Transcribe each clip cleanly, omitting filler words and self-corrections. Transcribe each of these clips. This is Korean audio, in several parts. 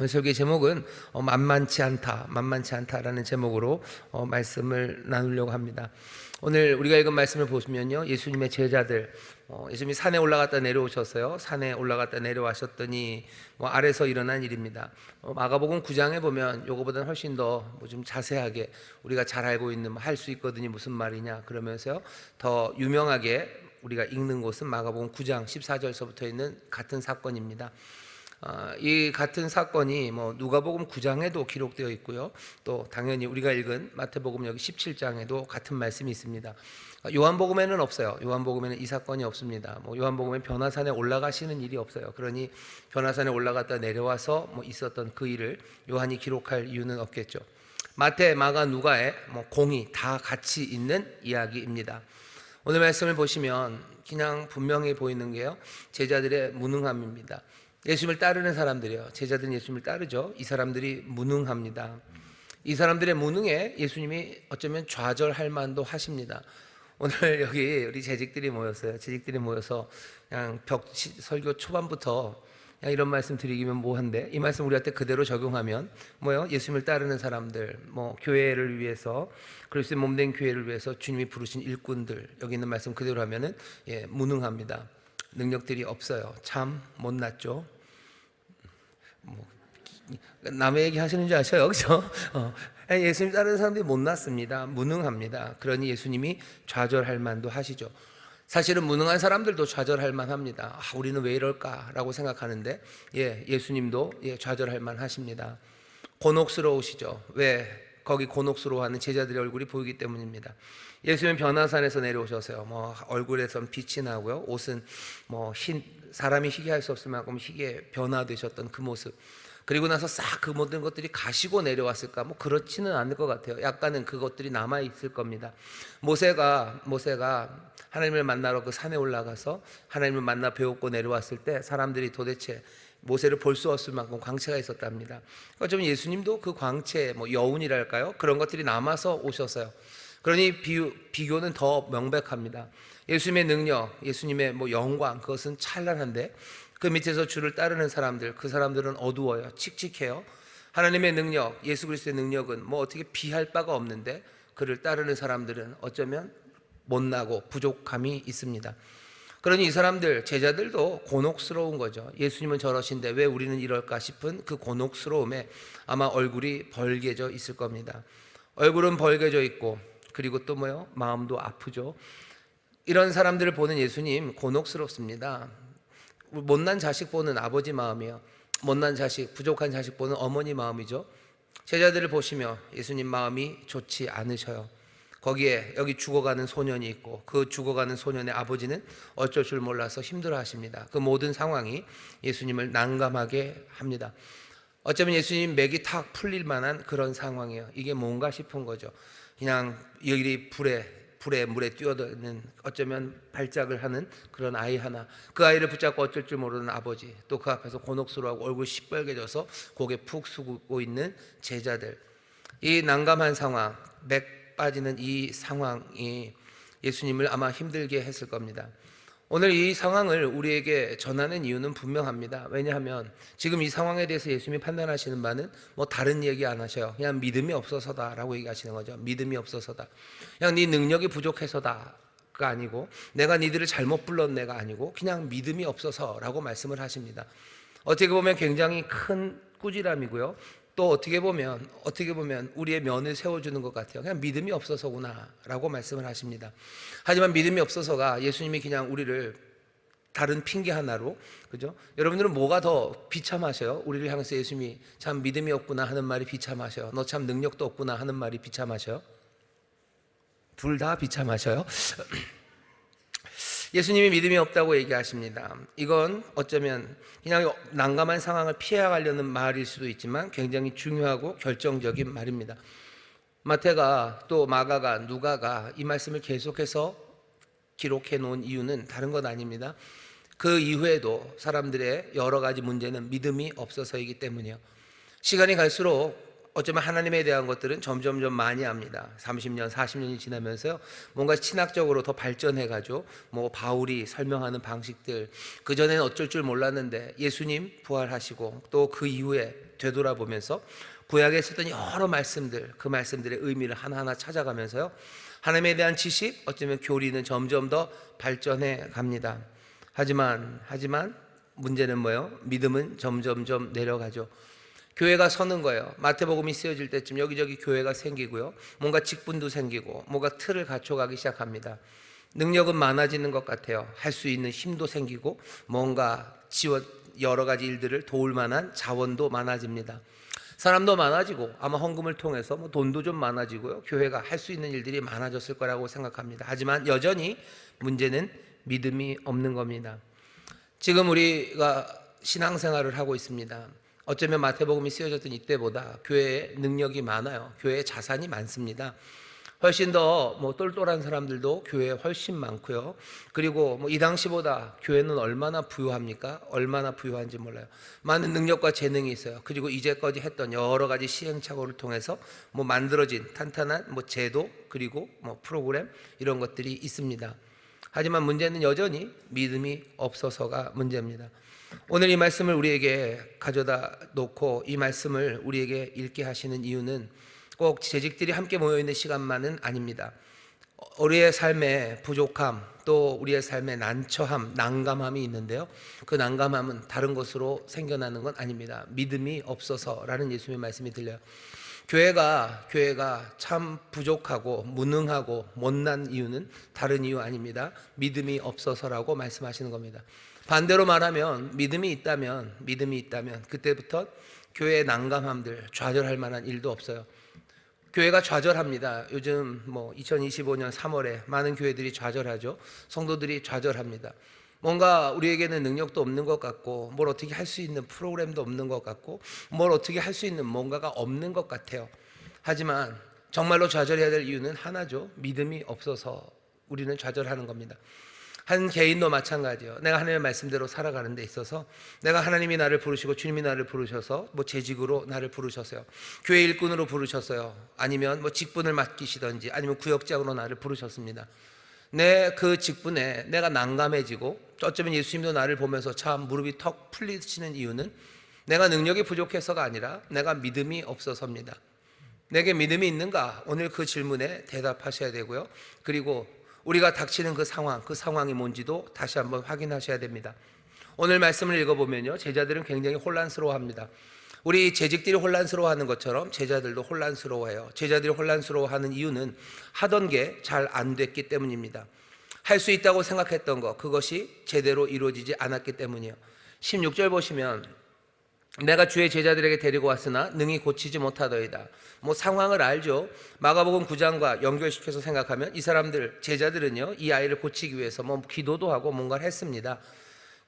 오늘 설교의 제목은 만만치 않다, 만만치 않다라는 제목으로 말씀을 나누려고 합니다. 오늘 우리가 읽은 말씀을 보시면요, 예수님의 제자들, 예수님이 산에 올라갔다 내려오셨어요. 산에 올라갔다 내려와셨더니 아래서 일어난 일입니다. 마가복음 9장에 보면 요거보다는 훨씬 더 좀 자세하게 우리가 잘 알고 있는 할 수 있거든요, 무슨 말이냐 그러면서요, 더 유명하게 우리가 읽는 곳은 마가복음 9장 14절서부터 있는 같은 사건입니다. 이 같은 사건이 누가복음 9장에도 기록되어 있고요, 또 당연히 우리가 읽은 마태복음 여기 17장에도 같은 말씀이 있습니다. 요한복음에는 없어요. 요한복음에는 이 사건이 없습니다. 요한복음엔 변화산에 올라가시는 일이 없어요. 그러니 변화산에 올라갔다 내려와서 있었던 그 일을 요한이 기록할 이유는 없겠죠. 마태, 마가, 누가에 공이 다 같이 있는 이야기입니다. 오늘 말씀을 보시면 그냥 분명히 보이는 게요, 제자들의 무능함입니다. 예수님을 따르는 사람들이요, 제자들은 예수님을 따르죠. 이 사람들이 무능합니다. 이 사람들의 무능에 예수님이 어쩌면 좌절할 만도 하십니다. 오늘 여기 우리 재직들이 모였어요. 재직들이 모여서 그냥 설교 초반부터 그냥 이런 말씀 드리기면 뭐한데, 이 말씀 우리한테 그대로 적용하면 뭐요? 예수님을 따르는 사람들, 교회를 위해서, 그리스도의 몸된 교회를 위해서 주님이 부르신 일꾼들, 여기 있는 말씀 그대로 하면은 무능합니다. 능력들이 없어요. 참 못났죠. 남의 얘기 하시는 줄 아셔요, 그렇죠? 예수님 따르는 사람들이 못났습니다. 무능합니다. 그러니 예수님이 좌절할 만도 하시죠. 사실은 무능한 사람들도 좌절할 만합니다. 우리는 왜 이럴까라고 생각하는데, 예수님도 좌절할 만하십니다. 곤혹스러우시죠. 왜? 거기 곤혹스러워하는 제자들의 얼굴이 보이기 때문입니다. 예수님은 변화산에서 내려오셔서요, 얼굴에선 빛이 나고요, 옷은 사람이 희게할 수 없을 만큼 희게 변화되셨던 그 모습, 그리고 나서 싹 그 모든 것들이 가시고 내려왔을까? 그렇지는 않을 것 같아요. 약간은 그것들이 남아 있을 겁니다. 모세가 하나님을 만나러 그 산에 올라가서 하나님을 만나 배웠고 내려왔을 때 사람들이 도대체 모세를 볼 수 없을 만큼 광채가 있었답니다. 어쩌면 예수님도 그 광채, 여운이랄까요? 그런 것들이 남아서 오셨어요. 그러니 비교는 더 명백합니다. 예수님의 능력, 예수님의 영광, 그것은 찬란한데 그 밑에서 주를 따르는 사람들, 그 사람들은 어두워요. 칙칙해요. 하나님의 능력, 예수 그리스도의 능력은 어떻게 비할 바가 없는데 그를 따르는 사람들은 어쩌면 못나고 부족함이 있습니다. 그러니 이 사람들, 제자들도 곤혹스러운 거죠. 예수님은 저러신데 왜 우리는 이럴까 싶은 그 곤혹스러움에 아마 얼굴이 벌게져 있을 겁니다. 얼굴은 벌게져 있고, 그리고 또 마음도 아프죠. 이런 사람들을 보는 예수님 곤혹스럽습니다. 못난 자식 보는 아버지 마음이에요. 못난 자식, 부족한 자식 보는 어머니 마음이죠. 제자들을 보시며 예수님 마음이 좋지 않으셔요. 거기에 여기 죽어가는 소년이 있고, 그 죽어가는 소년의 아버지는 어쩔 줄 몰라서 힘들어하십니다. 그 모든 상황이 예수님을 난감하게 합니다. 어쩌면 예수님 맥이 탁 풀릴 만한 그런 상황이에요. 이게 뭔가 싶은 거죠. 그냥 여기 물에 뛰어드는, 어쩌면 발작을 하는 그런 아이 하나, 그 아이를 붙잡고 어쩔 줄 모르는 아버지, 또 그 앞에서 곤혹스러워하고 얼굴 시뻘개져서 고개 푹 숙이고 있는 제자들, 이 난감한 상황, 맥 빠지는 이 상황이 예수님을 아마 힘들게 했을 겁니다. 오늘 이 상황을 우리에게 전하는 이유는 분명합니다. 왜냐하면 지금 이 상황에 대해서 예수님이 판단하시는 바는 다른 얘기 안 하셔요. 그냥 믿음이 없어서다 라고 얘기하시는 거죠. 믿음이 없어서다. 그냥 네 능력이 부족해서다가 아니고, 내가 니들을 잘못 불렀네가 아니고, 그냥 믿음이 없어서라고 말씀을 하십니다. 어떻게 보면 굉장히 큰 꾸지람이고요, 또 어떻게 보면 우리의 면을 세워주는 것 같아요. 그냥 믿음이 없어서구나 라고 말씀을 하십니다. 하지만 믿음이 없어서가 예수님이 그냥 우리를 다른 핑계 하나로, 그죠? 여러분들은 뭐가 더 비참하셔요? 우리를 향해서 예수님이 참 믿음이 없구나 하는 말이 비참하셔요? 너 참 능력도 없구나 하는 말이 비참하셔요? 둘 다 비참하셔요? 예수님이 믿음이 없다고 얘기하십니다. 이건 어쩌면 그냥 난감한 상황을 피해가려는 말일 수도 있지만 굉장히 중요하고 결정적인 말입니다. 마태가, 또 마가가, 누가가 이 말씀을 계속해서 기록해 놓은 이유는 다른 것 아닙니다. 그 이후에도 사람들의 여러 가지 문제는 믿음이 없어서이기 때문이에요. 시간이 갈수록 어쩌면 하나님에 대한 것들은 점점점 많이 합니다. 30년, 40년이 지나면서요, 뭔가 신학적으로 더 발전해가지고 바울이 설명하는 방식들, 그전에는 어쩔 줄 몰랐는데 예수님 부활하시고 또 그 이후에 되돌아보면서 구약에 있었던 여러 말씀들, 그 말씀들의 의미를 하나하나 찾아가면서요, 하나님에 대한 지식, 어쩌면 교리는 점점 더 발전해 갑니다. 하지만 문제는 뭐예요? 믿음은 점점점 내려가죠. 교회가 서는 거예요. 마태복음이 쓰여질 때쯤 여기저기 교회가 생기고요, 뭔가 직분도 생기고 뭔가 틀을 갖춰가기 시작합니다. 능력은 많아지는 것 같아요. 할 수 있는 힘도 생기고 뭔가 지원, 여러 가지 일들을 도울 만한 자원도 많아집니다. 사람도 많아지고 아마 헌금을 통해서 뭐 돈도 좀 많아지고요, 교회가 할 수 있는 일들이 많아졌을 거라고 생각합니다. 하지만 여전히 문제는 믿음이 없는 겁니다. 지금 우리가 신앙생활을 하고 있습니다. 어쩌면 마태복음이 쓰여졌던 이때보다 교회에 능력이 많아요. 교회에 자산이 많습니다. 훨씬 더 똘똘한 사람들도 교회에 훨씬 많고요. 그리고 이 당시보다 교회는 얼마나 부유합니까? 얼마나 부유한지 몰라요. 많은 능력과 재능이 있어요. 그리고 이제까지 했던 여러 가지 시행착오를 통해서 만들어진 탄탄한 제도, 그리고 프로그램, 이런 것들이 있습니다. 하지만 문제는 여전히 믿음이 없어서가 문제입니다. 오늘 이 말씀을 우리에게 가져다 놓고 이 말씀을 우리에게 읽게 하시는 이유는 꼭 재직들이 함께 모여있는 시간만은 아닙니다. 우리의 삶의 부족함, 또 우리의 삶의 난처함, 난감함이 있는데요, 그 난감함은 다른 것으로 생겨나는 건 아닙니다. 믿음이 없어서라는 예수님의 말씀이 들려요. 교회가 참 부족하고 무능하고 못난 이유는 다른 이유 아닙니다. 믿음이 없어서라고 말씀하시는 겁니다. 반대로 말하면 믿음이 있다면 그때부터 교회의 난감함들, 좌절할 만한 일도 없어요. 교회가 좌절합니다. 요즘 2025년 3월에 많은 교회들이 좌절하죠. 성도들이 좌절합니다. 뭔가 우리에게는 능력도 없는 것 같고, 뭘 어떻게 할 수 있는 프로그램도 없는 것 같고, 뭘 어떻게 할 수 있는 뭔가가 없는 것 같아요. 하지만 정말로 좌절해야 될 이유는 하나죠. 믿음이 없어서 우리는 좌절하는 겁니다. 한 개인도 마찬가지예요. 내가 하나님의 말씀대로 살아가는 데 있어서, 내가 하나님이 나를 부르시고 주님이 나를 부르셔서 재직으로 나를 부르셨어요. 교회 일꾼으로 부르셨어요. 아니면 직분을 맡기시든지, 아니면 구역장으로 나를 부르셨습니다. 내 그 직분에 내가 난감해지고, 어쩌면 예수님도 나를 보면서 참 무릎이 턱 풀리시는 이유는 내가 능력이 부족해서가 아니라 내가 믿음이 없어서입니다. 내게 믿음이 있는가? 오늘 그 질문에 대답하셔야 되고요, 그리고 우리가 닥치는 그 상황이 뭔지도 다시 한번 확인하셔야 됩니다. 오늘 말씀을 읽어보면요, 제자들은 굉장히 혼란스러워합니다. 우리 재직들이 혼란스러워하는 것처럼 제자들도 혼란스러워해요. 제자들이 혼란스러워하는 이유는 하던 게 잘 안 됐기 때문입니다. 할 수 있다고 생각했던 것, 그것이 제대로 이루어지지 않았기 때문이에요. 16절 보시면, 내가 주의 제자들에게 데리고 왔으나 능히 고치지 못하더이다. 상황을 알죠. 마가복음 9장과 연결시켜서 생각하면 이 사람들, 제자들은요, 이 아이를 고치기 위해서 기도도 하고 뭔가를 했습니다.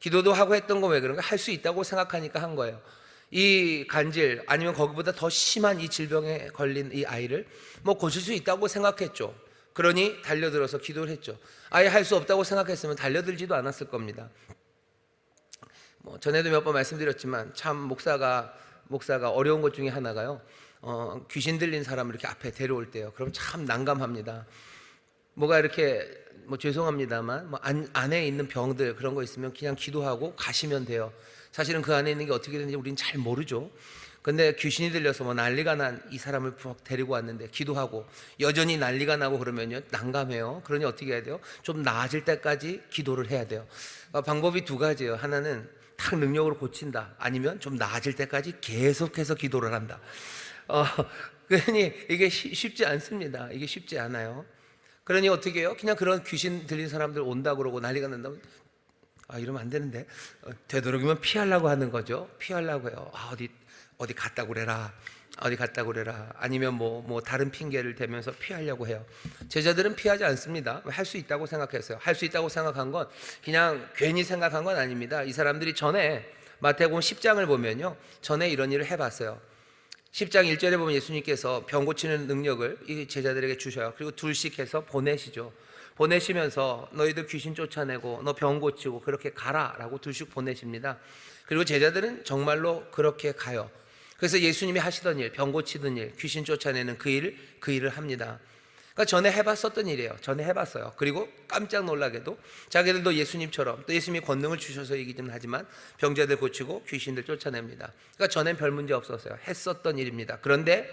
기도도 하고 했던 거 왜 그런가? 할 수 있다고 생각하니까 한 거예요. 이 간질, 아니면 거기보다 더 심한 이 질병에 걸린 이 아이를 고칠 수 있다고 생각했죠. 그러니 달려들어서 기도를 했죠. 아예 할 수 없다고 생각했으면 달려들지도 않았을 겁니다. 전에도 몇 번 말씀드렸지만 참 목사가 어려운 것 중에 하나가요, 귀신 들린 사람을 이렇게 앞에 데려올 때요, 그럼 참 난감합니다. 뭐가 이렇게 죄송합니다만 안에 있는 병들, 그런 거 있으면 그냥 기도하고 가시면 돼요. 사실은 그 안에 있는 게 어떻게 되는지 우리는 잘 모르죠. 근데 귀신이 들려서 난리가 난 이 사람을 데리고 왔는데 기도하고 여전히 난리가 나고 그러면요, 난감해요. 그러니 어떻게 해야 돼요? 좀 나아질 때까지 기도를 해야 돼요. 방법이 두 가지예요. 하나는 탁 능력으로 고친다, 아니면 좀 나아질 때까지 계속해서 기도를 한다. 그러니 이게 쉽지 않습니다. 이게 쉽지 않아요. 그러니 어떻게 해요? 그냥 그런 귀신 들린 사람들 온다 그러고 난리가 난다면, 이러면 안 되는데, 되도록이면 피하려고 하는 거죠. 피하려고 해요. 어디 갔다 그래라, 어디 갔다 그래라, 아니면 다른 핑계를 대면서 피하려고 해요. 제자들은 피하지 않습니다. 할 수 있다고 생각했어요. 할 수 있다고 생각한 건 그냥 괜히 생각한 건 아닙니다. 이 사람들이 전에 마태복음 10장을 보면요, 전에 이런 일을 해봤어요. 10장 1절에 보면 예수님께서 병 고치는 능력을 이 제자들에게 주셔요. 그리고 둘씩 해서 보내시죠. 보내시면서 너희들 귀신 쫓아내고 너 병 고치고 그렇게 가라라고 둘씩 보내십니다. 그리고 제자들은 정말로 그렇게 가요. 그래서 예수님이 하시던 일, 병 고치던 일, 귀신 쫓아내는 그 일을 합니다. 그러니까 전에 해봤었던 일이에요. 전에 해봤어요. 그리고 깜짝 놀라게도 자기들도 예수님처럼 또 예수님이 권능을 주셔서 얘기는 하지만 병자들 고치고 귀신들 쫓아냅니다. 그러니까 전엔 별 문제 없었어요. 했었던 일입니다. 그런데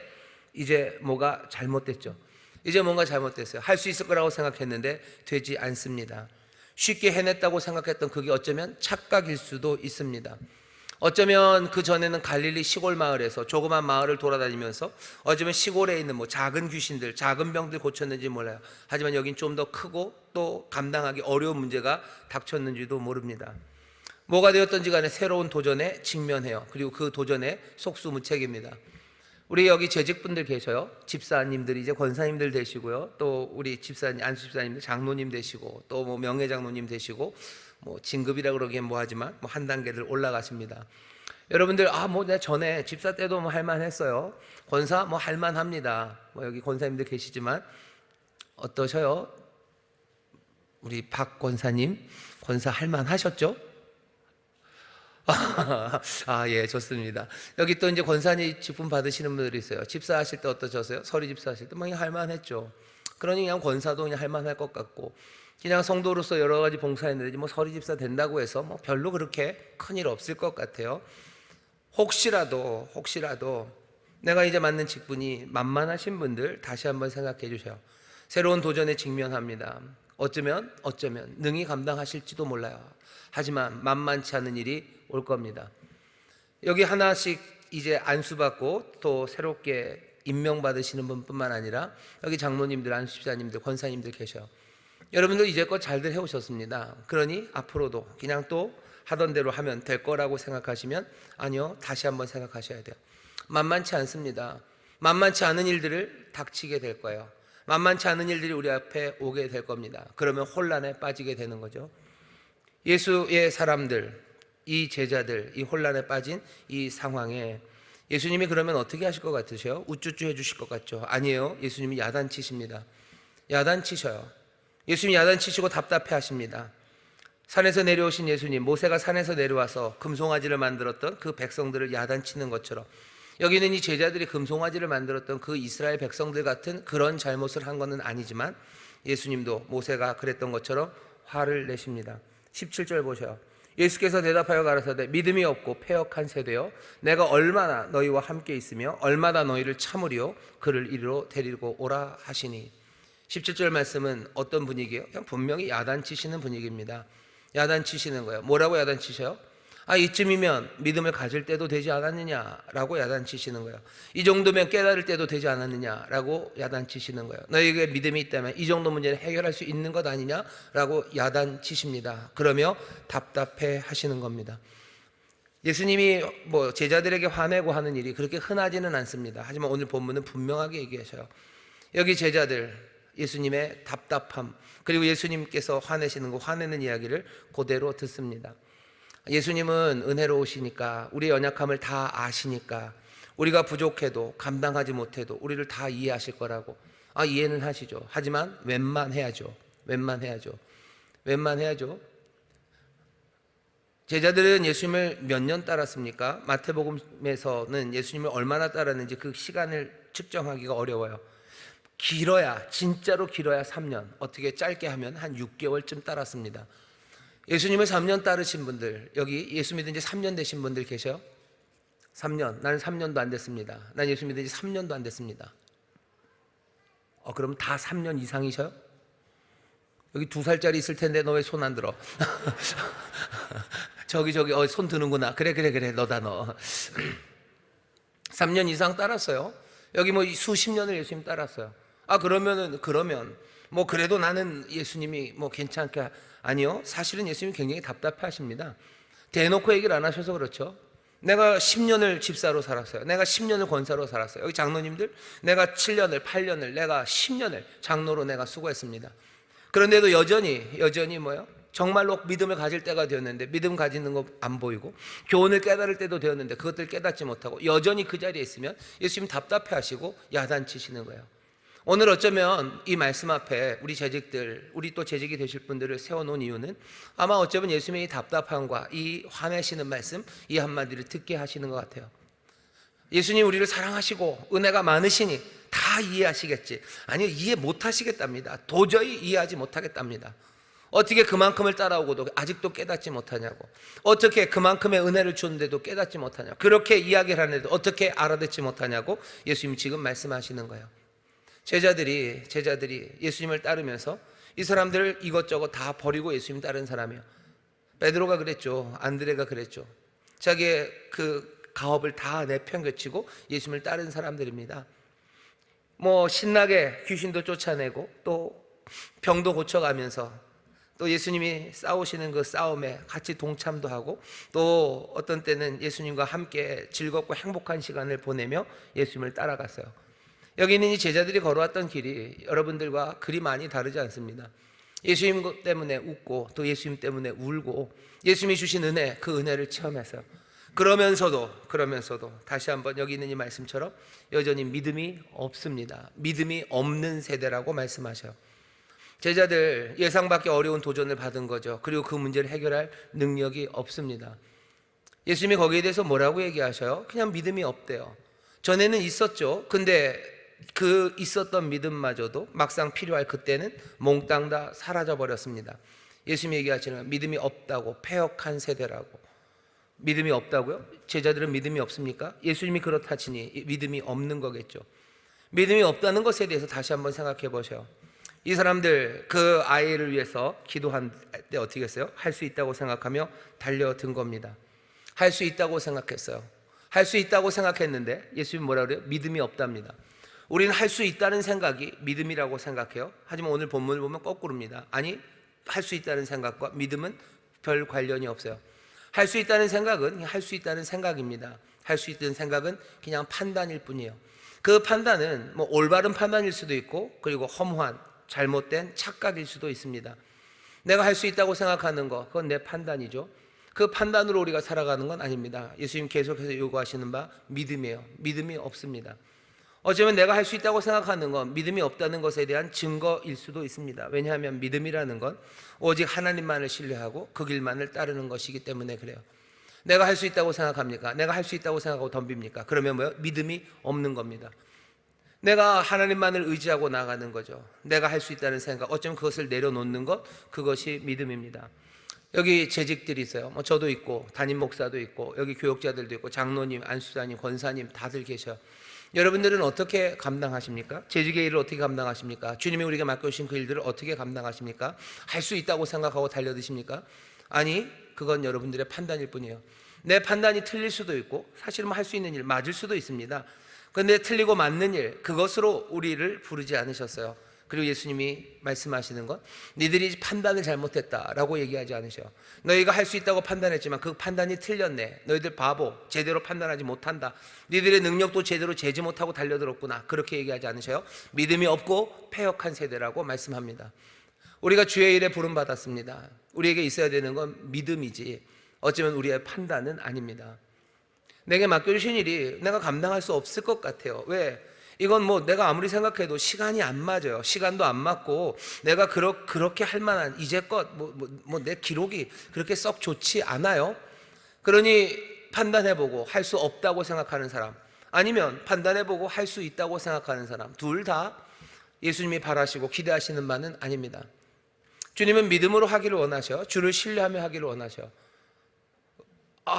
이제 뭐가 잘못됐죠. 이제 뭔가 잘못됐어요. 할 수 있을 거라고 생각했는데 되지 않습니다. 쉽게 해냈다고 생각했던 그게 어쩌면 착각일 수도 있습니다. 어쩌면 그 전에는 갈릴리 시골 마을에서 조그만 마을을 돌아다니면서 어쩌면 시골에 있는 뭐 작은 귀신들, 작은 병들 고쳤는지 몰라요. 하지만 여긴 좀 더 크고 또 감당하기 어려운 문제가 닥쳤는지도 모릅니다. 뭐가 되었던지 간에 새로운 도전에 직면해요. 그리고 그 도전에 속수무책입니다. 우리 여기 재직분들 계셔요. 집사님들이 이제 권사님들 되시고요. 또 우리 집사님, 안수 집사님들 장로님 되시고 또 뭐 명예장로님 되시고 뭐 진급이라 그러기엔 뭐하지만 뭐 한 단계를 올라가십니다. 여러분들 뭐 내가 전에 집사 때도 뭐 할만했어요. 권사 뭐 할만합니다. 뭐 여기 권사님들 계시지만 어떠셔요? 우리 박 권사님 권사 할만하셨죠? 예, 좋습니다. 여기 또 이제 권사님 직분 받으시는 분들이 있어요. 집사하실 때 어떠셨어요? 서리 집사하실 때 뭐 그냥 할만했죠. 그러니 그냥 권사도 그냥 할만할 것 같고 그냥 성도로서 여러 가지 봉사했는데 뭐 서리 집사 된다고 해서 뭐 별로 그렇게 큰일 없을 것 같아요. 혹시라도 내가 이제 맡는 직분이 만만하신 분들 다시 한번 생각해 주세요. 새로운 도전에 직면합니다. 어쩌면 능히 감당하실지도 몰라요. 하지만 만만치 않은 일이 올 겁니다. 여기 하나씩 이제 안수받고 또 새롭게 임명받으시는 분뿐만 아니라 여기 장로님들, 안수집사님들, 권사님들 계셔요. 여러분들 이제껏 잘들 해오셨습니다. 그러니 앞으로도 그냥 또 하던 대로 하면 될 거라고 생각하시면 아니요, 다시 한번 생각하셔야 돼요. 만만치 않습니다. 만만치 않은 일들을 닥치게 될 거예요. 만만치 않은 일들이 우리 앞에 오게 될 겁니다. 그러면 혼란에 빠지게 되는 거죠. 예수의 사람들, 이 제자들, 이 혼란에 빠진 이 상황에 예수님이 그러면 어떻게 하실 것 같으세요? 우쭈쭈 해주실 것 같죠? 아니에요. 예수님이 야단치십니다. 야단치셔요. 예수님이 야단치시고 답답해 하십니다. 산에서 내려오신 예수님, 모세가 산에서 내려와서 금송아지를 만들었던 그 백성들을 야단치는 것처럼 여기는 이 제자들이 금송아지를 만들었던 그 이스라엘 백성들 같은 그런 잘못을 한 것은 아니지만 예수님도 모세가 그랬던 것처럼 화를 내십니다. 17절 보셔요. 예수께서 대답하여 가라사대 믿음이 없고 패역한 세대여 내가 얼마나 너희와 함께 있으며 얼마나 너희를 참으리요 그를 이리로 데리고 오라 하시니. 17절 말씀은 어떤 분위기예요? 그냥 분명히 야단치시는 분위기입니다. 야단치시는 거예요. 뭐라고 야단치셔요? 이쯤이면 믿음을 가질 때도 되지 않았느냐라고 야단치시는 거예요. 이 정도면 깨달을 때도 되지 않았느냐라고 야단치시는 거예요. 너희에게 믿음이 있다면 이 정도 문제는 해결할 수 있는 것 아니냐라고 야단치십니다. 그러며 답답해 하시는 겁니다. 예수님이 뭐 제자들에게 화내고 하는 일이 그렇게 흔하지는 않습니다. 하지만 오늘 본문은 분명하게 얘기하셔요. 여기 제자들 예수님의 답답함 그리고 예수님께서 화내시는 거 화내는 이야기를 그대로 듣습니다. 예수님은 은혜로우시니까 우리의 연약함을 다 아시니까 우리가 부족해도 감당하지 못해도 우리를 다 이해하실 거라고 이해는 하시죠. 하지만 웬만해야죠. 제자들은 예수님을 몇 년 따랐습니까? 마태복음에서는 예수님을 얼마나 따랐는지 그 시간을 측정하기가 어려워요. 진짜로 길어야 3년, 어떻게 짧게 하면 한 6개월쯤 따랐습니다. 예수님을 3년 따르신 분들, 여기 예수 믿은 지 3년 되신 분들 계셔요? 3년, 나는 3년도 안 됐습니다. 난 예수 믿은 지 3년도 안 됐습니다. 그럼 다 3년 이상이셔요? 여기 2살짜리 있을 텐데 너 왜 손 안 들어? 저기 손 드는구나. 그래 너다 너. 3년 이상 따랐어요. 여기 뭐 수십 년을 예수님 따랐어요. 그러면 뭐 그래도 나는 예수님이 뭐 괜찮게 아니요. 사실은 예수님이 굉장히 답답해 하십니다. 대놓고 얘기를 안 하셔서 그렇죠. 내가 10년을 집사로 살았어요. 내가 10년을 권사로 살았어요. 여기 장로님들 내가 7년을 8년을 내가 10년을 장로로 내가 수고했습니다. 그런데도 여전히 뭐요? 정말로 믿음을 가질 때가 되었는데 믿음 가지는 거 안 보이고 교훈을 깨달을 때도 되었는데 그것들 깨닫지 못하고 여전히 그 자리에 있으면 예수님 답답해 하시고 야단치시는 거예요. 오늘 어쩌면 이 말씀 앞에 우리 재직들, 우리 또 재직이 되실 분들을 세워놓은 이유는 아마 어쩌면 예수님의 이 답답함과 이 화내시는 말씀, 이 한마디를 듣게 하시는 것 같아요. 예수님 우리를 사랑하시고 은혜가 많으시니 다 이해하시겠지. 아니요, 이해 못하시겠답니다. 도저히 이해하지 못하겠답니다. 어떻게 그만큼을 따라오고도 아직도 깨닫지 못하냐고. 어떻게 그만큼의 은혜를 주는데도 깨닫지 못하냐고. 그렇게 이야기를 하는데도 어떻게 알아듣지 못하냐고 예수님 지금 말씀하시는 거예요. 제자들이 예수님을 따르면서 이 사람들을 이것저것 다 버리고 예수님 따른 사람이에요. 베드로가 그랬죠. 안드레가 그랬죠. 자기의 그 가업을 다 내팽개치고 예수님을 따른 사람들입니다. 신나게 귀신도 쫓아내고 또 병도 고쳐가면서 또 예수님이 싸우시는 그 싸움에 같이 동참도 하고 또 어떤 때는 예수님과 함께 즐겁고 행복한 시간을 보내며 예수님을 따라갔어요. 여기 있는 이 제자들이 걸어왔던 길이 여러분들과 그리 많이 다르지 않습니다. 예수님 때문에 웃고 또 예수님 때문에 울고 예수님이 주신 은혜, 그 은혜를 체험했어요. 그러면서도 다시 한번 여기 있는 이 말씀처럼 여전히 믿음이 없습니다. 믿음이 없는 세대라고 말씀하셔요. 제자들 예상밖에 어려운 도전을 받은 거죠. 그리고 그 문제를 해결할 능력이 없습니다. 예수님이 거기에 대해서 뭐라고 얘기하셔요? 그냥 믿음이 없대요. 전에는 있었죠. 근데 그 있었던 믿음마저도 막상 필요할 그때는 몽땅 다 사라져 버렸습니다. 예수님이 얘기하시는 믿음이 없다고, 패역한 세대라고. 믿음이 없다고요? 제자들은 믿음이 없습니까? 예수님이 그렇다 치니 믿음이 없는 거겠죠. 믿음이 없다는 것에 대해서 다시 한번 생각해 보셔요. 이 사람들 그 아이를 위해서 기도한 때 어떻게 했어요? 할 수 있다고 생각하며 달려든 겁니다. 할 수 있다고 생각했어요. 할 수 있다고 생각했는데 예수님 뭐라 그래요? 믿음이 없답니다. 우리는 할 수 있다는 생각이 믿음이라고 생각해요. 하지만 오늘 본문을 보면 거꾸로입니다. 아니, 할 수 있다는 생각과 믿음은 별 관련이 없어요. 할 수 있다는 생각은 할 수 있다는 생각입니다. 할 수 있다는 생각은 그냥 판단일 뿐이에요. 그 판단은 올바른 판단일 수도 있고 그리고 허무한 잘못된 착각일 수도 있습니다. 내가 할 수 있다고 생각하는 거, 그건 내 판단이죠. 그 판단으로 우리가 살아가는 건 아닙니다. 예수님 계속해서 요구하시는 바 믿음이에요. 믿음이 없습니다. 어쩌면 내가 할 수 있다고 생각하는 건 믿음이 없다는 것에 대한 증거일 수도 있습니다. 왜냐하면 믿음이라는 건 오직 하나님만을 신뢰하고 그 길만을 따르는 것이기 때문에 그래요. 내가 할 수 있다고 생각합니까? 내가 할 수 있다고 생각하고 덤빕니까? 그러면 뭐예요? 믿음이 없는 겁니다. 내가 하나님만을 의지하고 나가는 거죠. 내가 할 수 있다는 생각, 어쩌면 그것을 내려놓는 것, 그것이 믿음입니다. 여기 재직들이 있어요. 저도 있고 담임 목사도 있고 여기 교역자들도 있고 장로님, 안수사님, 권사님 다들 계셔요. 여러분들은 어떻게 감당하십니까? 재직의 일을 어떻게 감당하십니까? 주님이 우리에게 맡겨주신 그 일들을 어떻게 감당하십니까? 할 수 있다고 생각하고 달려드십니까? 아니, 그건 여러분들의 판단일 뿐이에요. 내 판단이 틀릴 수도 있고 사실은 할 수 있는 일 맞을 수도 있습니다. 그런데 틀리고 맞는 일, 그것으로 우리를 부르지 않으셨어요. 그리고 예수님이 말씀하시는 건 니들이 판단을 잘못했다라고 얘기하지 않으셔요. 너희가 할 수 있다고 판단했지만 그 판단이 틀렸네. 너희들 바보, 제대로 판단하지 못한다. 니들의 능력도 제대로 재지 못하고 달려들었구나. 그렇게 얘기하지 않으셔요. 믿음이 없고 패역한 세대라고 말씀합니다. 우리가 주의 일에 부름받았습니다. 우리에게 있어야 되는 건 믿음이지 어쩌면 우리의 판단은 아닙니다. 내게 맡겨주신 일이 내가 감당할 수 없을 것 같아요. 왜? 이건 내가 아무리 생각해도 시간이 안 맞아요. 시간도 안 맞고 내가 그렇게 할 만한 이제껏 내 기록이 그렇게 썩 좋지 않아요. 그러니 판단해보고 할 수 없다고 생각하는 사람, 아니면 판단해보고 할 수 있다고 생각하는 사람, 둘 다 예수님이 바라시고 기대하시는 바는 아닙니다. 주님은 믿음으로 하기를 원하셔. 주를 신뢰하며 하기를 원하셔.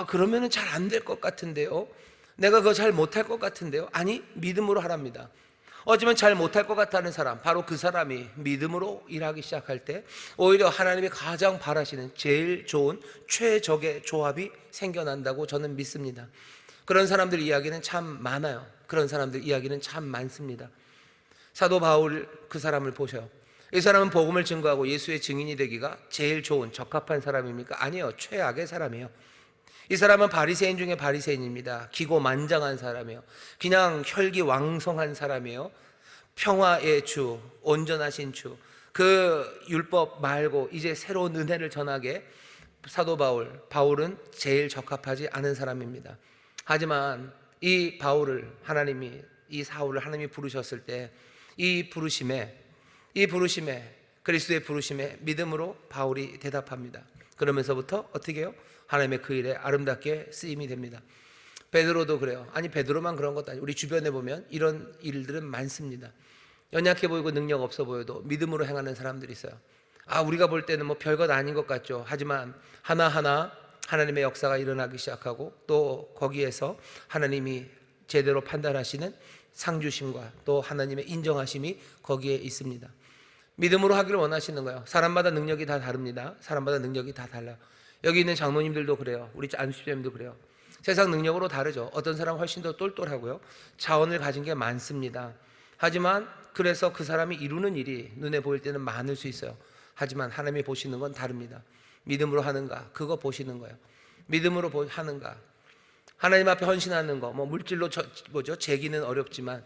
그러면은 잘 안 될 것 같은데요. 내가 그거 잘 못할 것 같은데요. 아니, 믿음으로 하랍니다. 어쩌면 잘 못할 것 같다는 사람, 바로 그 사람이 믿음으로 일하기 시작할 때 오히려 하나님이 가장 바라시는 제일 좋은 최적의 조합이 생겨난다고 저는 믿습니다. 그런 사람들 이야기는 참 많아요. 그런 사람들 이야기는 참 많습니다. 사도 바울 그 사람을 보셔요. 이 사람은 복음을 증거하고 예수의 증인이 되기가 제일 좋은 적합한 사람입니까? 아니요, 최악의 사람이에요. 이 사람은 바리새인 중에 바리새인입니다. 기고만장한 사람이에요. 그냥 혈기왕성한 사람이에요. 평화의 주, 온전하신 주, 그 율법 말고 이제 새로운 은혜를 전하게 사도 바울은 제일 적합하지 않은 사람입니다. 하지만 이 바울을 하나님이, 이 사울을 하나님이 부르셨을 때 이 부르심에 그리스도의 부르심에 믿음으로 바울이 대답합니다. 그러면서부터 어떻게 해요? 하나님의 그 일에 아름답게 쓰임이 됩니다. 베드로도 그래요. 아니 베드로만 그런 것도 아니고 우리 주변에 보면 이런 일들은 많습니다. 연약해 보이고 능력 없어 보여도 믿음으로 행하는 사람들이 있어요. 우리가 볼 때는 뭐 별것 아닌 것 같죠. 하지만 하나하나 하나님의 역사가 일어나기 시작하고 또 거기에서 하나님이 제대로 판단하시는 상주심과 또 하나님의 인정하심이 거기에 있습니다. 믿음으로 하기를 원하시는 거예요. 사람마다 능력이 다 다릅니다. 사람마다 능력이 다 달라요. 여기 있는 장로님들도 그래요. 우리 안수님도 그래요. 세상 능력으로 다르죠. 어떤 사람은 훨씬 더 똘똘하고요, 자원을 가진 게 많습니다. 하지만 그래서 그 사람이 이루는 일이 눈에 보일 때는 많을 수 있어요. 하지만 하나님이 보시는 건 다릅니다. 믿음으로 하는가, 그거 보시는 거예요. 믿음으로 하는가, 하나님 앞에 헌신하는 거, 뭐 물질로 재기는 어렵지만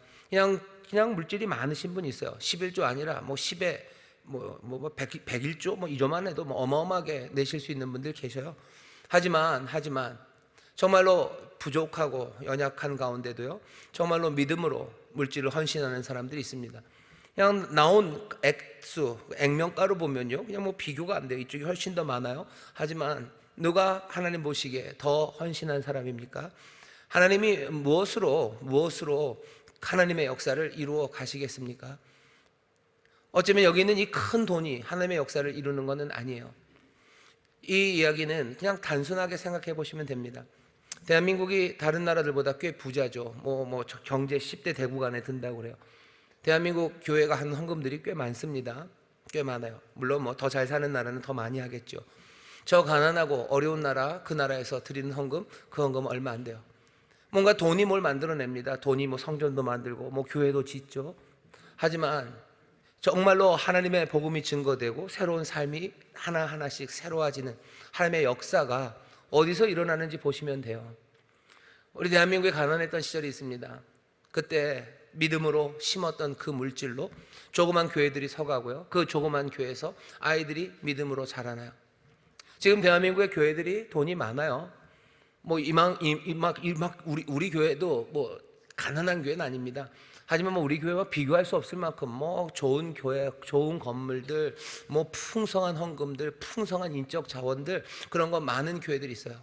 그냥 물질이 많으신 분이 있어요. 11조 아니라 뭐 10에 101조 뭐 이조만 해도 뭐 어마어마하게 내실 수 있는 분들 계셔요. 하지만 정말로 부족하고 연약한 가운데도요, 정말로 믿음으로 물질을 헌신하는 사람들이 있습니다. 그냥 나온 액면가로 보면요, 그냥 뭐 비교가 안 돼요. 이쪽이 훨씬 더 많아요. 하지만 누가 하나님 보시기에 더 헌신한 사람입니까? 하나님이 무엇으로 하나님의 역사를 이루어 가시겠습니까? 어쩌면 여기 있는 이 큰 돈이 하나님의 역사를 이루는 것은 아니에요. 이 이야기는 그냥 단순하게 생각해 보시면 됩니다. 대한민국이 다른 나라들보다 꽤 부자죠. 경제 10대 대국 안에 든다고 그래요. 대한민국 교회가 하는 헌금들이 꽤 많습니다. 꽤 많아요. 물론 뭐 더 잘 사는 나라는 더 많이 하겠죠. 저 가난하고 어려운 나라, 그 나라에서 드리는 헌금, 그 헌금은 얼마 안 돼요. 뭔가 돈이 뭘 만들어냅니다. 돈이 뭐 성전도 만들고 뭐 교회도 짓죠. 하지만 정말로 하나님의 복음이 증거되고 새로운 삶이 하나하나씩 새로워지는 하나님의 역사가 어디서 일어나는지 보시면 돼요. 우리 대한민국에 가난했던 시절이 있습니다. 그때 믿음으로 심었던 그 물질로 조그만 교회들이 서가고요, 그 조그만 교회에서 아이들이 믿음으로 자라나요. 지금 대한민국의 교회들이 돈이 많아요. 우리 교회도 뭐 가난한 교회는 아닙니다. 하지만 우리 교회와 비교할 수 없을 만큼 좋은 교회, 좋은 건물들, 풍성한 헌금들, 풍성한 인적 자원들, 그런 거 많은 교회들이 있어요.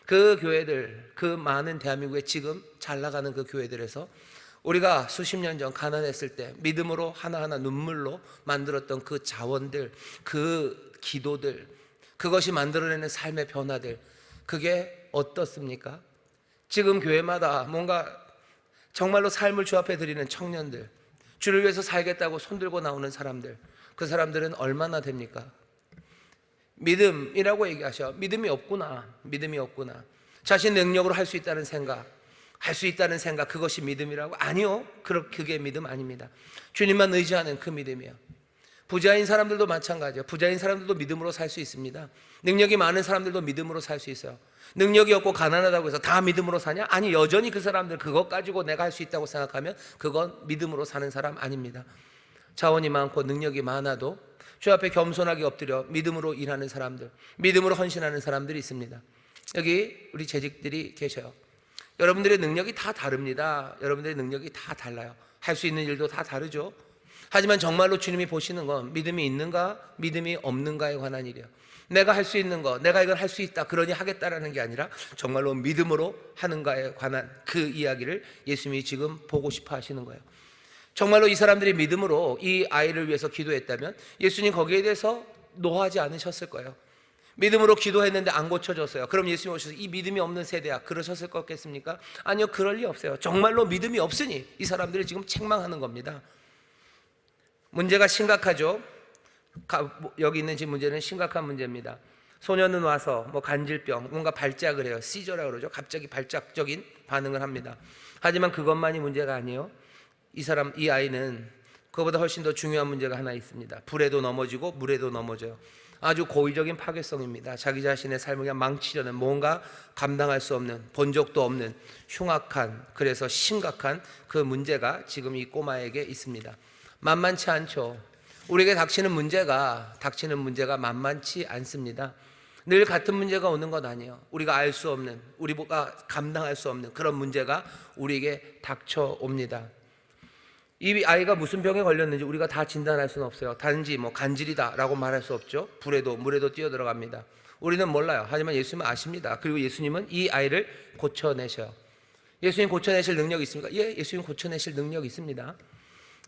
그 교회들, 그 많은 대한민국에 지금 잘 나가는 그 교회들에서 우리가 수십 년 전 가난했을 때 믿음으로 하나하나 눈물로 만들었던 그 자원들, 그 기도들, 그것이 만들어내는 삶의 변화들, 그게 어떻습니까? 지금 교회마다 뭔가 정말로 삶을 주 앞에 드리는 청년들, 주를 위해서 살겠다고 손들고 나오는 사람들, 그 사람들은 얼마나 됩니까? 믿음이라고 얘기하셔. 믿음이 없구나. 자신 능력으로 할 수 있다는 생각, 그것이 믿음이라고? 아니요, 그게 믿음 아닙니다. 주님만 의지하는 그 믿음이에요. 부자인 사람들도 마찬가지예요. 부자인 사람들도 믿음으로 살 수 있습니다. 능력이 많은 사람들도 믿음으로 살 수 있어요. 능력이 없고 가난하다고 해서 다 믿음으로 사냐? 아니, 여전히 그 사람들 그것 가지고 내가 할 수 있다고 생각하면 그건 믿음으로 사는 사람 아닙니다. 자원이 많고 능력이 많아도 주 앞에 겸손하게 엎드려 믿음으로 일하는 사람들, 믿음으로 헌신하는 사람들이 있습니다. 여기 우리 재직들이 계셔요. 여러분들의 능력이 다 다릅니다. 여러분들의 능력이 다 달라요. 할 수 있는 일도 다 다르죠. 하지만 정말로 주님이 보시는 건 믿음이 있는가, 믿음이 없는가에 관한 일이에요. 내가 할 수 있는 거, 내가 이걸 할 수 있다, 그러니 하겠다라는 게 아니라 정말로 믿음으로 하는가에 관한 그 이야기를 예수님이 지금 보고 싶어 하시는 거예요. 정말로 이 사람들이 믿음으로 이 아이를 위해서 기도했다면 예수님 거기에 대해서 노하지 않으셨을 거예요. 믿음으로 기도했는데 안 고쳐졌어요. 그럼 예수님 오셔서 이 믿음이 없는 세대야, 그러셨을 거겠습니까? 아니요, 그럴 리 없어요. 정말로 믿음이 없으니 이 사람들이 지금 책망하는 겁니다. 문제가 심각하죠. 여기 있는 지금 문제는 심각한 문제입니다. 소년은 와서 간질병, 뭔가 발작을 해요. 시저라고 그러죠. 갑자기 발작적인 반응을 합니다. 하지만 그것만이 문제가 아니에요. 이 아이는 그거보다 훨씬 더 중요한 문제가 하나 있습니다. 불에도 넘어지고 물에도 넘어져요. 아주 고의적인 파괴성입니다. 자기 자신의 삶을 그냥 망치려는, 뭔가 감당할 수 없는, 본 적도 없는 흉악한, 그래서 심각한 그 문제가 지금 이 꼬마에게 있습니다. 만만치 않죠. 우리에게 닥치는 문제가 만만치 않습니다. 늘 같은 문제가 오는 것 아니에요. 우리가 알 수 없는, 우리가 감당할 수 없는 그런 문제가 우리에게 닥쳐옵니다. 이 아이가 무슨 병에 걸렸는지 우리가 다 진단할 수는 없어요. 단지 간질이다 라고 말할 수 없죠. 불에도 물에도 뛰어들어갑니다. 우리는 몰라요. 하지만 예수님은 아십니다. 그리고 예수님은 이 아이를 고쳐내셔요. 예수님 고쳐내실 능력이 있습니까? 예, 예수님 고쳐내실 능력이 있습니다.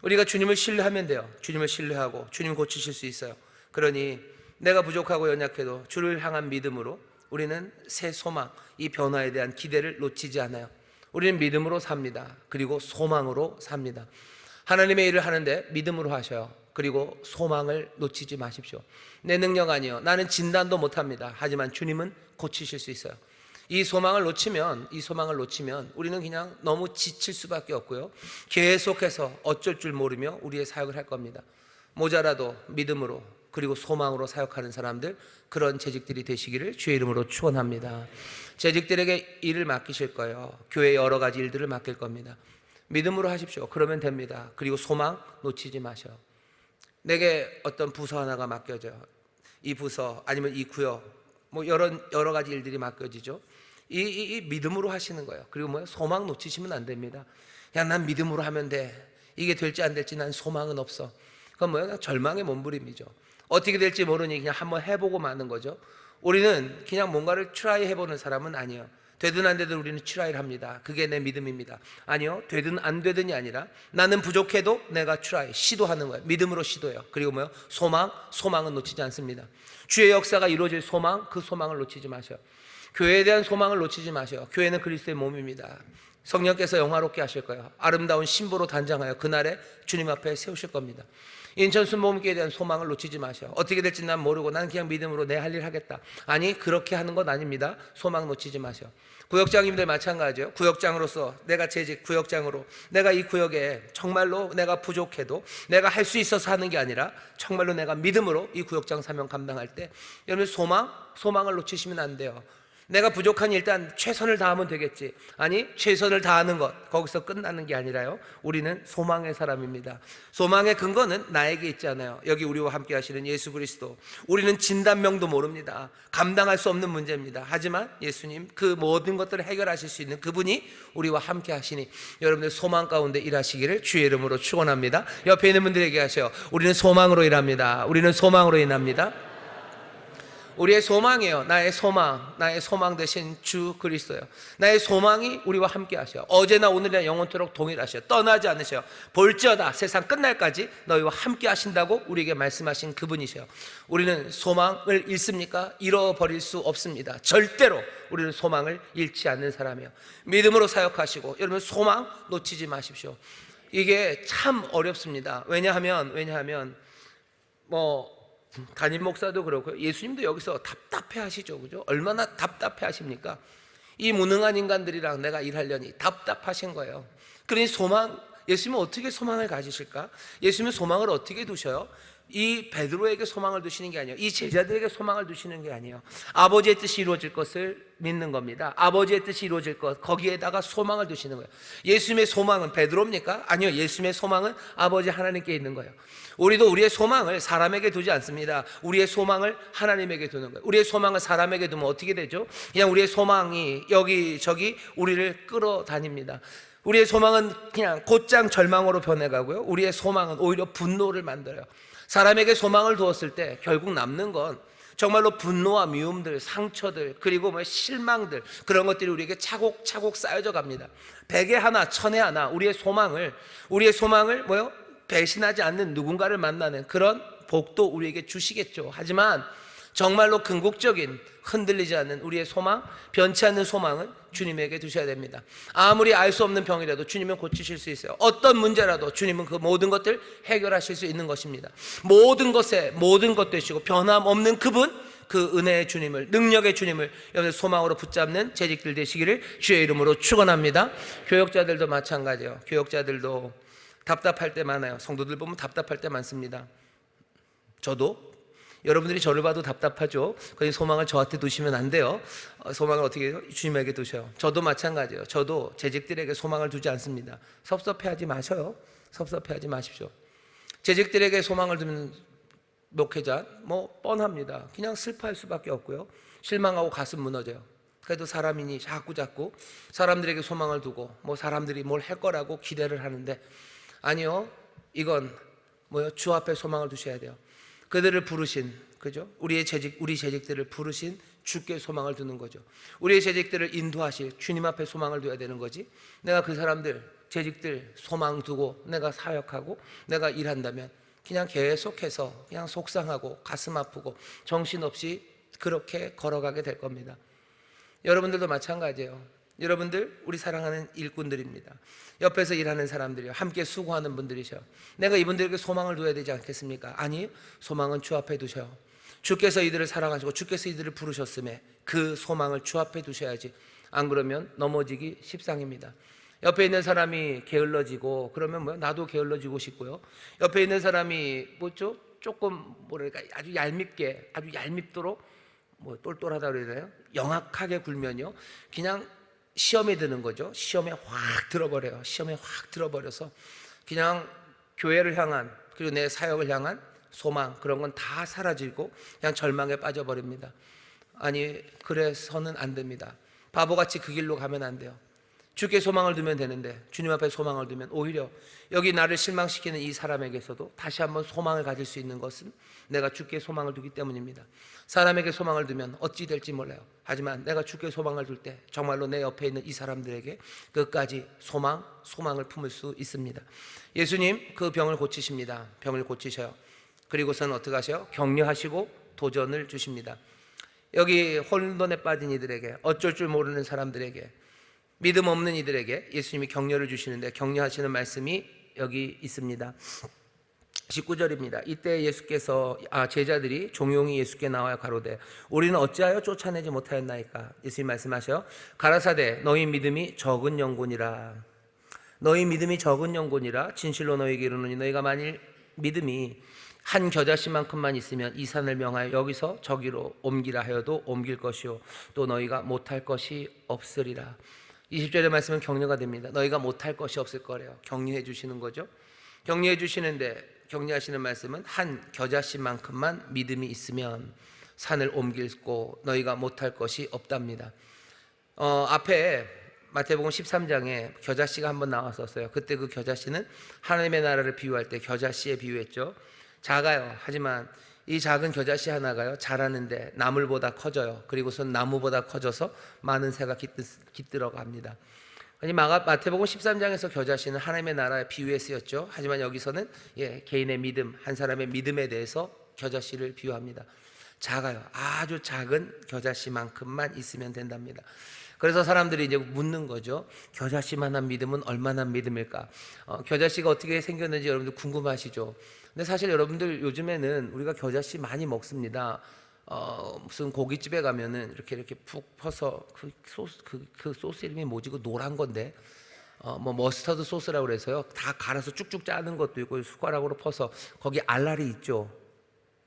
우리가 주님을 신뢰하면 돼요. 주님을 신뢰하고 주님 고치실 수 있어요. 그러니 내가 부족하고 연약해도 주를 향한 믿음으로 우리는 새 소망, 이 변화에 대한 기대를 놓치지 않아요. 우리는 믿음으로 삽니다. 그리고 소망으로 삽니다. 하나님의 일을 하는데 믿음으로 하셔요. 그리고 소망을 놓치지 마십시오. 내 능력 아니요, 나는 진단도 못합니다. 하지만 주님은 고치실 수 있어요. 이 소망을 놓치면 우리는 그냥 너무 지칠 수밖에 없고요, 계속해서 어쩔 줄 모르며 우리의 사역을 할 겁니다. 모자라도 믿음으로 그리고 소망으로 사역하는 사람들, 그런 재직들이 되시기를 주의 이름으로 축원합니다. 재직들에게 일을 맡기실 거예요. 교회 여러 가지 일들을 맡길 겁니다. 믿음으로 하십시오. 그러면 됩니다. 그리고 소망 놓치지 마셔. 내게 어떤 부서 하나가 맡겨져요. 이 부서 아니면 이 구역, 뭐 여러 가지 일들이 맡겨지죠. 이 믿음으로 하시는 거예요. 그리고 소망 놓치시면 안 됩니다. 야, 난 믿음으로 하면 돼. 이게 될지 안 될지 난 소망은 없어. 그건 그냥 절망의 몸부림이죠. 어떻게 될지 모르니 그냥 한번 해보고 마는 거죠. 우리는 그냥 뭔가를 트라이 해보는 사람은 아니에요. 되든 안 되든 우리는 트라이를 합니다. 그게 내 믿음입니다. 아니요, 되든 안 되든이 아니라 나는 부족해도 내가 트라이, 시도하는 거예요. 믿음으로 시도해요. 그리고 소망은 놓치지 않습니다. 주의 역사가 이루어질 소망, 그 소망을 놓치지 마셔요. 교회에 대한 소망을 놓치지 마셔요. 교회는 그리스도의 몸입니다. 성령께서 영화롭게 하실 거예요. 아름다운 신부로 단장하여 그날에 주님 앞에 세우실 겁니다. 인천 순복음교회에 대한 소망을 놓치지 마셔. 어떻게 될지 난 모르고 난 그냥 믿음으로 내 할 일 하겠다. 아니, 그렇게 하는 건 아닙니다. 소망 놓치지 마셔. 구역장님들 마찬가지예요. 구역장으로서 내가 재직 구역장으로 내가 이 구역에 정말로 내가 부족해도 내가 할 수 있어서 하는 게 아니라 정말로 내가 믿음으로 이 구역장 사명 감당할 때, 여러분 소망을 놓치시면 안 돼요. 내가 부족하니 일단 최선을 다하면 되겠지. 아니, 최선을 다하는 것 거기서 끝나는 게 아니라요, 우리는 소망의 사람입니다. 소망의 근거는 나에게 있잖아요. 여기 우리와 함께 하시는 예수 그리스도. 우리는 진단명도 모릅니다. 감당할 수 없는 문제입니다. 하지만 예수님, 그 모든 것들을 해결하실 수 있는 그분이 우리와 함께 하시니 여러분들 소망 가운데 일하시기를 주의 이름으로 축원합니다. 옆에 있는 분들에게 하셔요. 우리는 소망으로 일합니다. 우리는 소망으로 일합니다. 우리의 소망이에요. 나의 소망 되신 주 그리스도요. 나의 소망이 우리와 함께 하셔요. 어제나 오늘이나 영원토록 동일하셔요. 떠나지 않으셔요. 볼지어다 세상 끝날까지 너희와 함께 하신다고 우리에게 말씀하신 그분이셔요. 우리는 소망을 잃습니까? 잃어버릴 수 없습니다. 절대로 우리는 소망을 잃지 않는 사람이에요. 믿음으로 사역하시고, 여러분 소망 놓치지 마십시오. 이게 참 어렵습니다. 왜냐하면 담임 목사도 그렇고요, 예수님도 여기서 답답해 하시죠. 그죠? 얼마나 답답해 하십니까? 이 무능한 인간들이랑 내가 일하려니 답답하신 거예요. 그러니 예수님은 어떻게 소망을 가지실까? 예수님은 소망을 어떻게 두셔요? 이 베드로에게 소망을 두시는 게 아니에요. 이 제자들에게 소망을 두시는 게 아니에요. 아버지의 뜻이 이루어질 것을 믿는 겁니다. 아버지의 뜻이 이루어질 것, 거기에다가 소망을 두시는 거예요. 예수님의 소망은 베드로입니까? 아니요, 예수님의 소망은 아버지 하나님께 있는 거예요. 우리도 우리의 소망을 사람에게 두지 않습니다. 우리의 소망을 하나님에게 두는 거예요. 우리의 소망을 사람에게 두면 어떻게 되죠? 그냥 우리의 소망이 여기저기 우리를 끌어다닙니다. 우리의 소망은 그냥 곧장 절망으로 변해가고요, 우리의 소망은 오히려 분노를 만들어요. 사람에게 소망을 두었을 때 결국 남는 건 정말로 분노와 미움들, 상처들, 그리고 실망들, 그런 것들이 우리에게 차곡차곡 쌓여져 갑니다. 100에 하나, 1000에 하나 우리의 소망을 배신하지 않는 누군가를 만나는 그런 복도 우리에게 주시겠죠. 하지만 정말로 궁극적인 흔들리지 않는 우리의 소망, 변치 않는 소망은 주님에게 두셔야 됩니다. 아무리 알 수 없는 병이라도 주님은 고치실 수 있어요. 어떤 문제라도 주님은 그 모든 것들 해결하실 수 있는 것입니다. 모든 것에 모든 것 되시고 변함없는 그분, 그 은혜의 주님을, 능력의 주님을 여러분 소망으로 붙잡는 재직들 되시기를 주의 이름으로 축원합니다. 교역자들도 마찬가지예요. 교역자들도 답답할 때 많아요. 성도들 보면 답답할 때 많습니다. 저도, 여러분들이 저를 봐도 답답하죠. 그래서 소망을 저한테 두시면 안 돼요. 소망을 어떻게 해요? 주님에게 두셔요. 저도 마찬가지예요. 저도 재직들에게 소망을 두지 않습니다. 섭섭해하지 마셔요. 섭섭해하지 마십시오. 재직들에게 소망을 두면 목회자 뻔합니다. 그냥 슬퍼할 수밖에 없고요, 실망하고 가슴 무너져요. 그래도 사람이니 자꾸 사람들에게 소망을 두고 사람들이 뭘 할 거라고 기대를 하는데, 아니요, 이건 주 앞에 소망을 두셔야 돼요. 그들을 부르신 그죠? 우리 재직들을 부르신 주께 소망을 두는 거죠. 우리의 재직들을 인도하실 주님 앞에 소망을 둬야 되는 거지. 내가 그 사람들, 재직들 소망 두고 내가 사역하고 내가 일한다면 그냥 계속해서 그냥 속상하고 가슴 아프고 정신없이 그렇게 걸어가게 될 겁니다. 여러분들도 마찬가지예요. 여러분들 우리 사랑하는 일꾼들입니다. 옆에서 일하는 사람들이요, 함께 수고하는 분들이셔. 내가 이분들에게 소망을 둬야 되지 않겠습니까? 아니, 소망은 주 앞에 두셔요. 주께서 이들을 사랑하시고 주께서 이들을 부르셨음에 그 소망을 주 앞에 두셔야지. 안 그러면 넘어지기 십상입니다. 옆에 있는 사람이 게을러지고 그러면 나도 게을러지고 싶고요. 옆에 있는 사람이 조금 뭐랄까 아주 얄밉도록 똘똘하다 그러나요? 영악하게 굴면요, 그냥 시험에 드는 거죠. 시험에 확 들어버려요. 시험에 확 들어버려서 그냥 교회를 향한, 그리고 내 사역을 향한 소망, 그런 건 다 사라지고 그냥 절망에 빠져버립니다. 아니, 그래서는 안 됩니다. 바보같이 그 길로 가면 안 돼요. 주께 소망을 두면 되는데, 주님 앞에 소망을 두면 오히려 여기 나를 실망시키는 이 사람에게서도 다시 한번 소망을 가질 수 있는 것은 내가 주께 소망을 두기 때문입니다. 사람에게 소망을 두면 어찌 될지 몰라요. 하지만 내가 주께 소망을 둘 때 정말로 내 옆에 있는 이 사람들에게 끝까지 소망을 품을 수 있습니다. 예수님 그 병을 고치십니다. 병을 고치셔요. 그리고서는 어떻게 하셔요? 격려하시고 도전을 주십니다. 여기 혼돈에 빠진 이들에게, 어쩔 줄 모르는 사람들에게, 믿음 없는 이들에게 예수님이 격려를 주시는데, 격려하시는 말씀이 여기 있습니다. 19절입니다. 이때 예수께서 제자들이 종용이 예수께 나와야 가로되 우리는 어찌하여 쫓아내지 못하였나이까. 예수님 말씀하셔 가라사대 너희 믿음이 적은 영혼이라. 너희 믿음이 적은 영혼이라 진실로 너희에게 이르노니 너희가 만일 믿음이 한 겨자씨만큼만 있으면 이 산을 명하여 여기서 저기로 옮기라 하여도 옮길 것이요 또 너희가 못할 것이 없으리라. 20절의 말씀은 격려가 됩니다. 너희가 못할 것이 없을 거래요. 격려해 주시는 거죠. 격려해 주시는데, 격려하시는 말씀은 한 겨자씨만큼만 믿음이 있으면 산을 옮기고 너희가 못할 것이 없답니다. 앞에 마태복음 13장에 겨자씨가 한번 나왔었어요. 그때 그 겨자씨는 하나님의 나라를 비유할 때 겨자씨에 비유했죠. 작아요. 하지만 이 작은 겨자씨 하나가요, 자라는데 나물보다 커져요. 그리고선 나무보다 커져서 많은 새가 깃들어 갑니다. 마태복음 13장에서 겨자씨는 하나님의 나라의 비유에 쓰였죠. 하지만 여기서는 개인의 믿음, 한 사람의 믿음에 대해서 겨자씨를 비유합니다. 작아요. 아주 작은 겨자씨만큼만 있으면 된답니다. 그래서 사람들이 이제 묻는 거죠. 겨자씨만한 믿음은 얼마나 믿음일까? 겨자씨가 어떻게 생겼는지 여러분들 궁금하시죠? 근데 사실 여러분들 요즘에는 우리가 겨자씨 많이 먹습니다. 무슨 고깃집에 가면은 이렇게 푹 퍼서 그 소스 이름이 뭐지? 그 노란 건데 머스터드 소스라고 그래서요. 다 갈아서 쭉쭉 짜는 것도 있고 숟가락으로 퍼서 거기 알알이 있죠.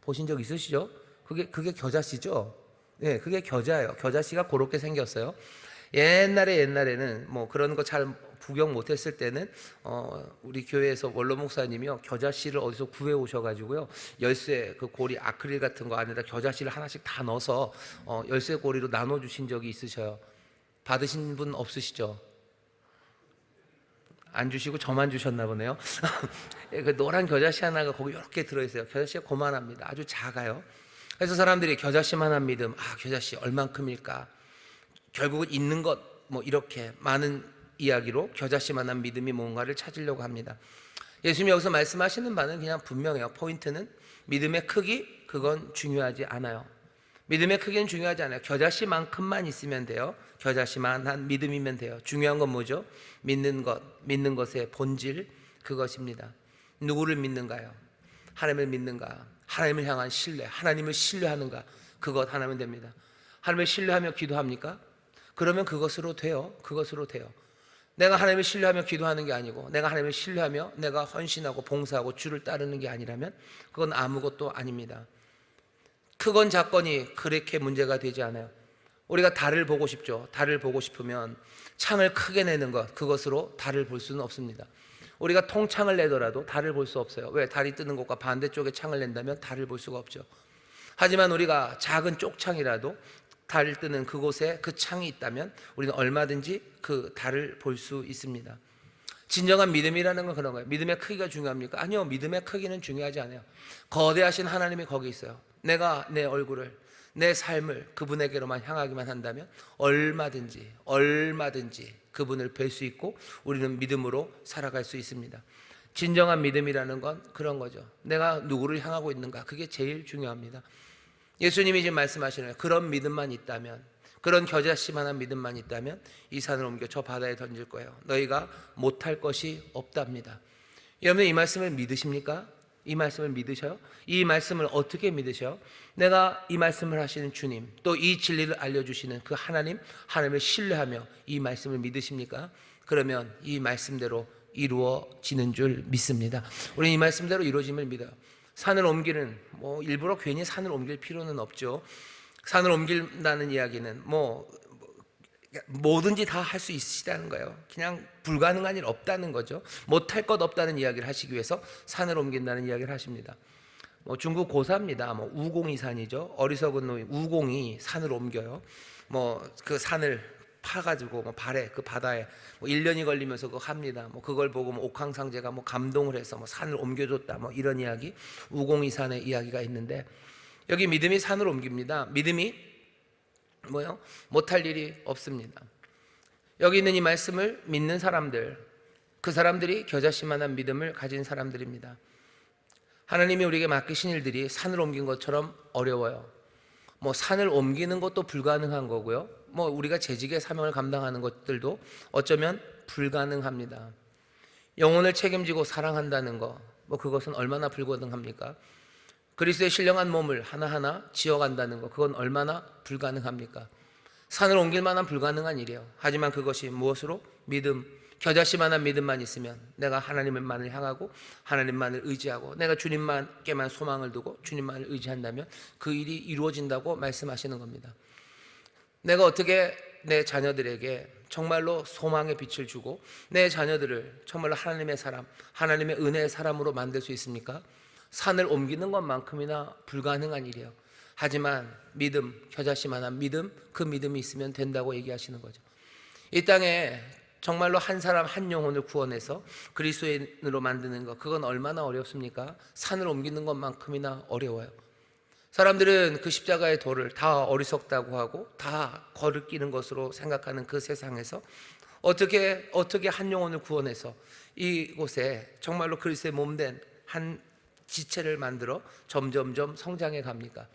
보신 적 있으시죠? 그게 겨자씨죠. 네, 그게 겨자예요. 겨자씨가 그렇게 생겼어요. 옛날에는 그런 거 잘 구경 못했을 때는 우리 교회에서 원로 목사님이요, 겨자씨를 어디서 구해 오셔가지고요, 열쇠 그 고리 아크릴 같은 거 안에다 겨자씨를 하나씩 다 넣어서 열쇠 고리로 나눠 주신 적이 있으셔요. 받으신 분 없으시죠? 안 주시고 저만 주셨나 보네요. 그 노란 겨자씨 하나가 거기 이렇게 들어있어요. 겨자씨가 고만합니다. 아주 작아요. 그래서 사람들이 겨자씨만한 믿음, 겨자씨 얼만큼일까? 결국은 있는 것 이렇게 많은 이야기로 겨자씨만한 믿음이 뭔가를 찾으려고 합니다. 예수님이 여기서 말씀하시는 바는 그냥 분명해요. 포인트는 믿음의 크기, 그건 중요하지 않아요. 믿음의 크기는 중요하지 않아요. 겨자씨만큼만 있으면 돼요. 겨자씨만한 믿음이면 돼요. 중요한 건 뭐죠? 믿는 것의 본질, 그것입니다. 누구를 믿는가요? 하나님을 믿는가? 하나님을 향한 신뢰, 하나님을 신뢰하는가? 그것 하나면 됩니다. 하나님을 신뢰하며 기도합니까? 그러면 그것으로 돼요. 내가 하나님을 신뢰하며 기도하는 게 아니고, 내가 하나님을 신뢰하며 내가 헌신하고 봉사하고 주를 따르는 게 아니라면 그건 아무것도 아닙니다. 크건 작건이 그렇게 문제가 되지 않아요. 우리가 달을 보고 싶죠. 달을 보고 싶으면 창을 크게 내는 것, 그것으로 달을 볼 수는 없습니다. 우리가 통창을 내더라도 달을 볼 수 없어요. 왜? 달이 뜨는 곳과 반대쪽에 창을 낸다면 달을 볼 수가 없죠. 하지만 우리가 작은 쪽창이라도 달 뜨는 그곳에 그 창이 있다면 우리는 얼마든지 그 달을 볼 수 있습니다. 진정한 믿음이라는 건 그런 거예요. 믿음의 크기가 중요합니까? 아니요, 믿음의 크기는 중요하지 않아요. 거대하신 하나님이 거기 있어요. 내가 내 얼굴을, 내 삶을 그분에게로만 향하기만 한다면 얼마든지 그분을 뵐 수 있고 우리는 믿음으로 살아갈 수 있습니다. 진정한 믿음이라는 건 그런 거죠. 내가 누구를 향하고 있는가, 그게 제일 중요합니다. 예수님이 지금 말씀하시는 그런 믿음만 있다면, 그런 겨자씨만한 믿음만 있다면 이 산을 옮겨 저 바다에 던질 거예요. 너희가 못할 것이 없답니다. 여러분, 이 말씀을 믿으십니까? 이 말씀을 믿으셔요? 이 말씀을 어떻게 믿으셔요? 내가 이 말씀을 하시는 주님, 또 이 진리를 알려주시는 그 하나님을 신뢰하며 이 말씀을 믿으십니까? 그러면 이 말씀대로 이루어지는 줄 믿습니다. 우리는 이 말씀대로 이루어짐을 믿어요. 산을 옮기는, 일부러 괜히 산을 옮길 필요는 없죠. 산을 옮긴다는 이야기는 뭐든지 다 할 수 있으시다는 거예요. 그냥 불가능한 일 없다는 거죠. 못할 것 없다는 이야기를 하시기 위해서 산을 옮긴다는 이야기를 하십니다. 중국 고사입니다. 우공이산이죠. 어리석은 놈이 우공이 산을 옮겨요. 그 산을 파가지고 발에 그 바다에 1년이 걸리면서 그거 합니다. 그걸 보고 옥황상제가 감동을 해서 산을 옮겨줬다, 이런 이야기, 우공이산의 이야기가 있는데, 여기 믿음이 산을 옮깁니다. 믿음이 뭐요? 못할 일이 없습니다. 여기 있는 이 말씀을 믿는 사람들, 그 사람들이 겨자씨만한 믿음을 가진 사람들입니다. 하나님이 우리에게 맡기신 일들이 산을 옮긴 것처럼 어려워요. 산을 옮기는 것도 불가능한 거고요. 우리가 재직의 사명을 감당하는 것들도 어쩌면 불가능합니다. 영혼을 책임지고 사랑한다는 거, 그것은 얼마나 불가능합니까? 그리스도의 신령한 몸을 하나하나 지어간다는 것, 그건 얼마나 불가능합니까? 산을 옮길 만한 불가능한 일이에요. 하지만 그것이 무엇으로? 믿음, 겨자씨만한 믿음만 있으면 내가 하나님만을 향하고 하나님만을 의지하고 내가 주님만께만 소망을 두고 주님만을 의지한다면 그 일이 이루어진다고 말씀하시는 겁니다. 내가 어떻게 내 자녀들에게 정말로 소망의 빛을 주고 내 자녀들을 정말로 하나님의 사람, 하나님의 은혜의 사람으로 만들 수 있습니까? 산을 옮기는 것만큼이나 불가능한 일이에요. 하지만 믿음, 겨자씨만한 믿음, 그 믿음이 있으면 된다고 얘기하시는 거죠. 이 땅에 정말로 한 사람 한 영혼을 구원해서 그리스도인으로 만드는 것, 그건 얼마나 어렵습니까? 산을 옮기는 것만큼이나 어려워요. 사람들은 그 십자가의 도를 다 어리석다고 하고 다 거르끼는 것으로 생각하는 그 세상에서 어떻게 한 영혼을 구원해서 이곳에 정말로 그리스도의 몸된 한 지체를 만들어 점점점 성장해 갑니까?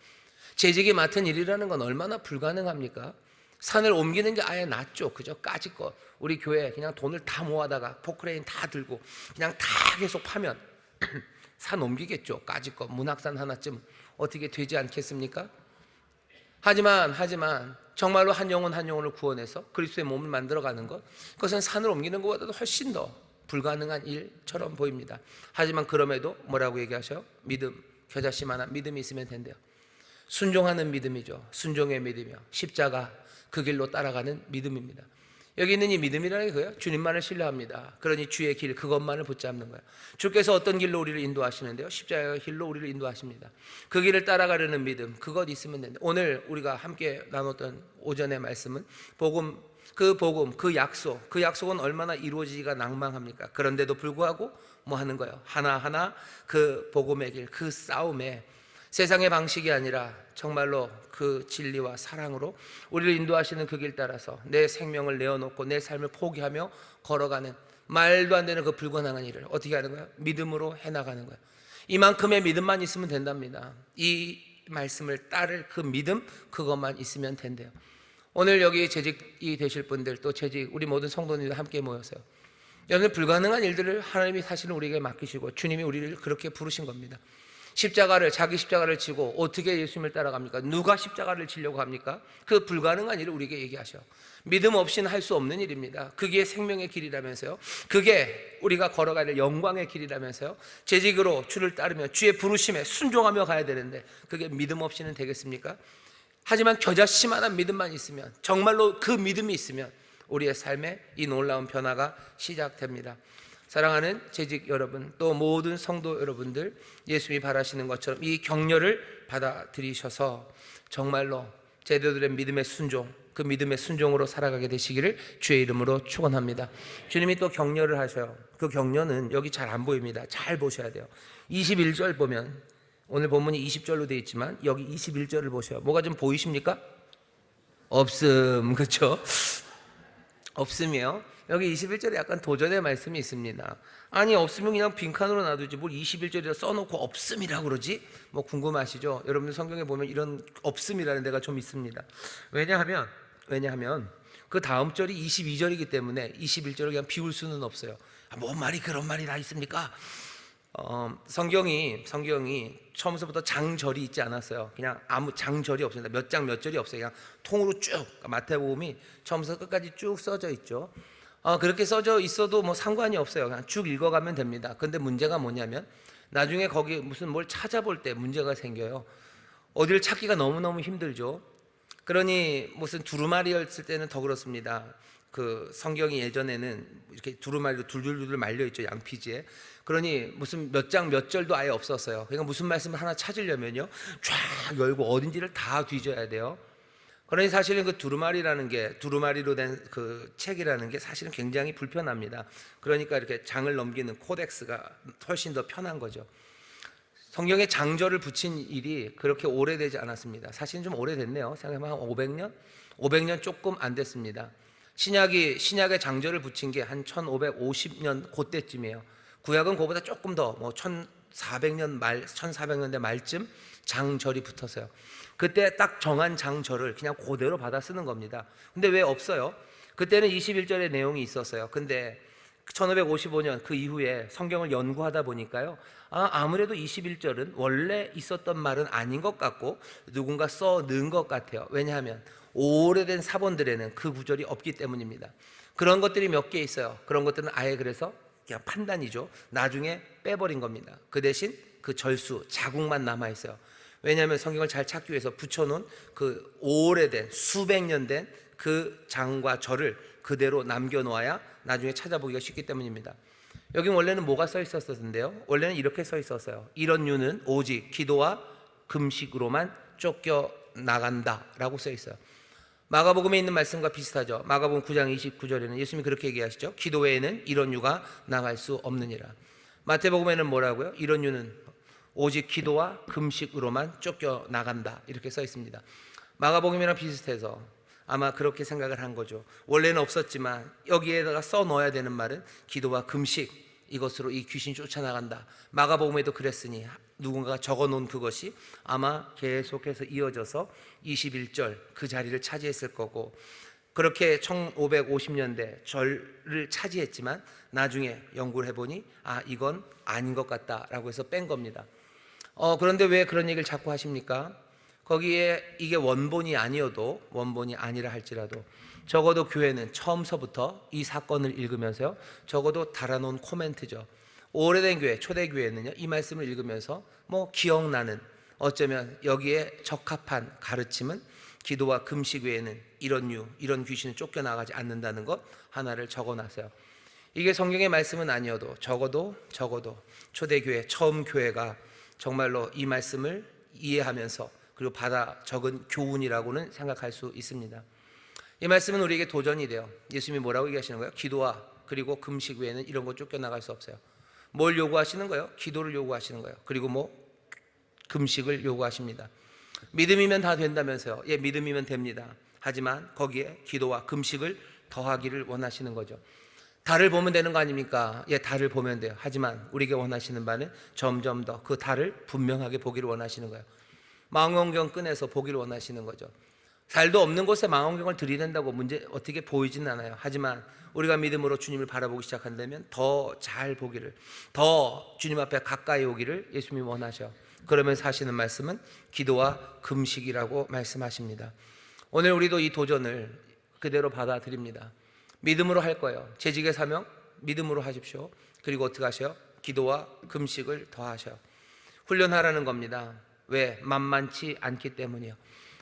재직이 맡은 일이라는 건 얼마나 불가능합니까? 산을 옮기는 게 아예 낫죠. 그죠? 까짓 거. 우리 교회 그냥 돈을 다 모아다가 포크레인 다 들고 그냥 다 계속 파면 산 옮기겠죠. 까짓 거. 문학산 하나쯤 어떻게 되지 않겠습니까? 하지만 정말로 한 영혼을 구원해서 그리스도의 몸을 만들어가는 것, 그것은 산을 옮기는 것보다도 훨씬 더 불가능한 일처럼 보입니다. 하지만 그럼에도 뭐라고 얘기하셔요? 믿음, 겨자씨만한 믿음이 있으면 된대요. 순종하는 믿음이죠. 순종의 믿음이요. 십자가 그 길로 따라가는 믿음입니다. 여기 있는 이 믿음이라는 게 그거예요. 주님만을 신뢰합니다. 그러니 주의 길, 그것만을 붙잡는 거예요. 주께서 어떤 길로 우리를 인도하시는데요? 십자가의 길로 우리를 인도하십니다. 그 길을 따라가려는 믿음, 그것 있으면 된다. 오늘 우리가 함께 나눴던 오전의 말씀은 그 약속은 얼마나 이루어지기가 낭망합니까? 그런데도 불구하고 뭐 하는 거예요? 하나하나 그 복음의 길, 그 싸움에 세상의 방식이 아니라 정말로 그 진리와 사랑으로 우리를 인도하시는 그 길 따라서 내 생명을 내어놓고 내 삶을 포기하며 걸어가는, 말도 안 되는 그 불가능한 일을 어떻게 하는 거예요? 믿음으로 해나가는 거예요. 이만큼의 믿음만 있으면 된답니다. 이 말씀을 따를 그 믿음, 그것만 있으면 된대요. 오늘 여기 재직이 되실 분들, 또 우리 모든 성도님들 함께 모여서요, 여러분, 불가능한 일들을 하나님이 사실은 우리에게 맡기시고 주님이 우리를 그렇게 부르신 겁니다. 자기 십자가를 지고 어떻게 예수님을 따라갑니까? 누가 십자가를 지려고 합니까? 그 불가능한 일을 우리에게 얘기하셔. 믿음 없이는 할 수 없는 일입니다. 그게 생명의 길이라면서요. 그게 우리가 걸어가야 될 영광의 길이라면서요. 재직으로 주를 따르며 주의 부르심에 순종하며 가야 되는데 그게 믿음 없이는 되겠습니까? 하지만 겨자씨만한 믿음만 있으면, 정말로 그 믿음이 있으면 우리의 삶에 이 놀라운 변화가 시작됩니다. 사랑하는 재직 여러분, 또 모든 성도 여러분들, 예수님이 바라시는 것처럼 이 격려를 받아들이셔서 정말로 제대로 된 믿음의 순종, 그 믿음의 순종으로 살아가게 되시기를 주의 이름으로 축원합니다. 주님이 또 격려를 하셔요. 그 격려는 여기 잘 안 보입니다. 잘 보셔야 돼요. 21절 보면 오늘 본문이 20절로 되어 있지만 여기 21절을 보셔요. 뭐가 좀 보이십니까? 없음, 그렇죠? 없음이요. 여기 21절에 약간 도전의 말씀이 있습니다. 아니, 없으면 그냥 빈칸으로 놔두지 뭘 21절에 써놓고 없음이라고 그러지? 뭐 궁금하시죠? 여러분들 성경에 보면 이런 없음이라는 데가 좀 있습니다. 왜냐하면 그 다음 절이 22절이기 때문에 21절을 그냥 비울 수는 없어요. 뭔 말이 그런 말이 다 있습니까? 성경이 처음부터 장절이 있지 않았어요. 그냥 아무 장절이 없습니다. 몇 장 몇 절이 없어요. 그냥 통으로 쭉 마태복음이 처음부터 끝까지 쭉 써져 있죠. 그렇게 써져 있어도 뭐 상관이 없어요. 그냥 쭉 읽어가면 됩니다. 근데 문제가 뭐냐면 나중에 거기 무슨 뭘 찾아볼 때 문제가 생겨요. 어디를 찾기가 너무너무 힘들죠. 그러니 무슨 두루마리였을 때는 더 그렇습니다. 그 성경이 예전에는 이렇게 두루마리로 둘둘둘 말려 있죠, 양피지에. 그러니 무슨 몇 장 몇 절도 아예 없었어요. 그러니까 무슨 말씀을 하나 찾으려면요, 쫙 열고 어딘지를 다 뒤져야 돼요. 그러니 사실은 그 두루마리로 된 그 책이라는 게 사실은 굉장히 불편합니다. 그러니까 이렇게 장을 넘기는 코덱스가 훨씬 더 편한 거죠. 성경에 장절을 붙인 일이 그렇게 오래되지 않았습니다. 사실은 좀 오래됐네요. 생각해보면 한 500년? 500년 조금 안 됐습니다. 신약에 장절을 붙인 게 한 1550년 그때쯤이에요. 구약은 그보다 조금 더 뭐 1400년대 말쯤 장절이 붙었어요. 그때 딱 정한 장절을 그냥 그대로 받아 쓰는 겁니다. 근데 왜 없어요? 그때는 21절의 내용이 있었어요. 근데 1555년 그 이후에 성경을 연구하다 보니까요, 아무래도 21절은 원래 있었던 말은 아닌 것 같고 누군가 써 넣은 것 같아요. 왜냐하면 오래된 사본들에는 그 구절이 없기 때문입니다. 그런 것들이 몇 개 있어요. 그런 것들은 아예 그래서 그냥 판단이죠. 나중에 빼버린 겁니다. 그 대신 그 절수, 자국만 남아있어요. 왜냐하면 성경을 잘 찾기 위해서 붙여놓은 그 오래된 수백 년 된 그 장과 절을 그대로 남겨놓아야 나중에 찾아보기가 쉽기 때문입니다. 여기 원래는 뭐가 써 있었는데요, 원래는 이렇게 써 있었어요. 이런 유는 오직 기도와 금식으로만 쫓겨나간다 라고 써 있어요. 마가복음에 있는 말씀과 비슷하죠. 마가복음 9장 29절에는 예수님이 그렇게 얘기하시죠. 기도 외에는 이런 유가 나갈 수 없느니라. 마태복음에는 뭐라고요? 이런 유는 오직 기도와 금식으로만 쫓겨나간다 이렇게 써 있습니다. 마가복음이랑 비슷해서 아마 그렇게 생각을 한 거죠. 원래는 없었지만 여기에다가 써 넣어야 되는 말은 기도와 금식, 이것으로 이 귀신이 쫓아나간다. 마가복음에도 그랬으니 누군가가 적어놓은 그것이 아마 계속해서 이어져서 21절 그 자리를 차지했을 거고, 그렇게 1550년대 절을 차지했지만 나중에 연구를 해보니 이건 아닌 것 같다라고 해서 뺀 겁니다. 그런데 왜 그런 얘기를 자꾸 하십니까? 거기에 이게 원본이 아니라 할지라도 적어도 교회는 처음서부터 이 사건을 읽으면서요, 적어도 달아놓은 코멘트죠. 오래된 교회, 초대교회는요, 이 말씀을 읽으면서 뭐 기억나는, 어쩌면 여기에 적합한 가르침은 기도와 금식 외에는 이런 귀신은 쫓겨나가지 않는다는 것 하나를 적어놨어요. 이게 성경의 말씀은 아니어도 적어도 초대교회, 처음 교회가 정말로 이 말씀을 이해하면서 그리고 받아 적은 교훈이라고는 생각할 수 있습니다. 이 말씀은 우리에게 도전이 돼요. 예수님이 뭐라고 얘기하시는 거예요? 기도와 그리고 금식 외에는 이런 거 쫓겨나갈 수 없어요. 뭘 요구하시는 거예요? 기도를 요구하시는 거예요. 그리고 금식을 요구하십니다. 믿음이면 다 된다면서요. 예, 믿음이면 됩니다. 하지만 거기에 기도와 금식을 더하기를 원하시는 거죠. 달을 보면 되는 거 아닙니까? 예, 달을 보면 돼요. 하지만 우리에게 원하시는 바는 점점 더 그 달을 분명하게 보기를 원하시는 거예요. 망원경 꺼내서 보기를 원하시는 거죠. 달도 없는 곳에 망원경을 들이댄다고 문제 어떻게 보이지는 않아요. 하지만 우리가 믿음으로 주님을 바라보기 시작한다면 더 잘 보기를, 더 주님 앞에 가까이 오기를 예수님이 원하셔. 그러면서 하시는 말씀은 기도와 금식이라고 말씀하십니다. 오늘 우리도 이 도전을 그대로 받아들입니다. 믿음으로 할 거예요. 재직의 사명 믿음으로 하십시오. 그리고 어떻게 하셔요? 기도와 금식을 더하셔. 훈련하라는 겁니다. 왜? 만만치 않기 때문이요.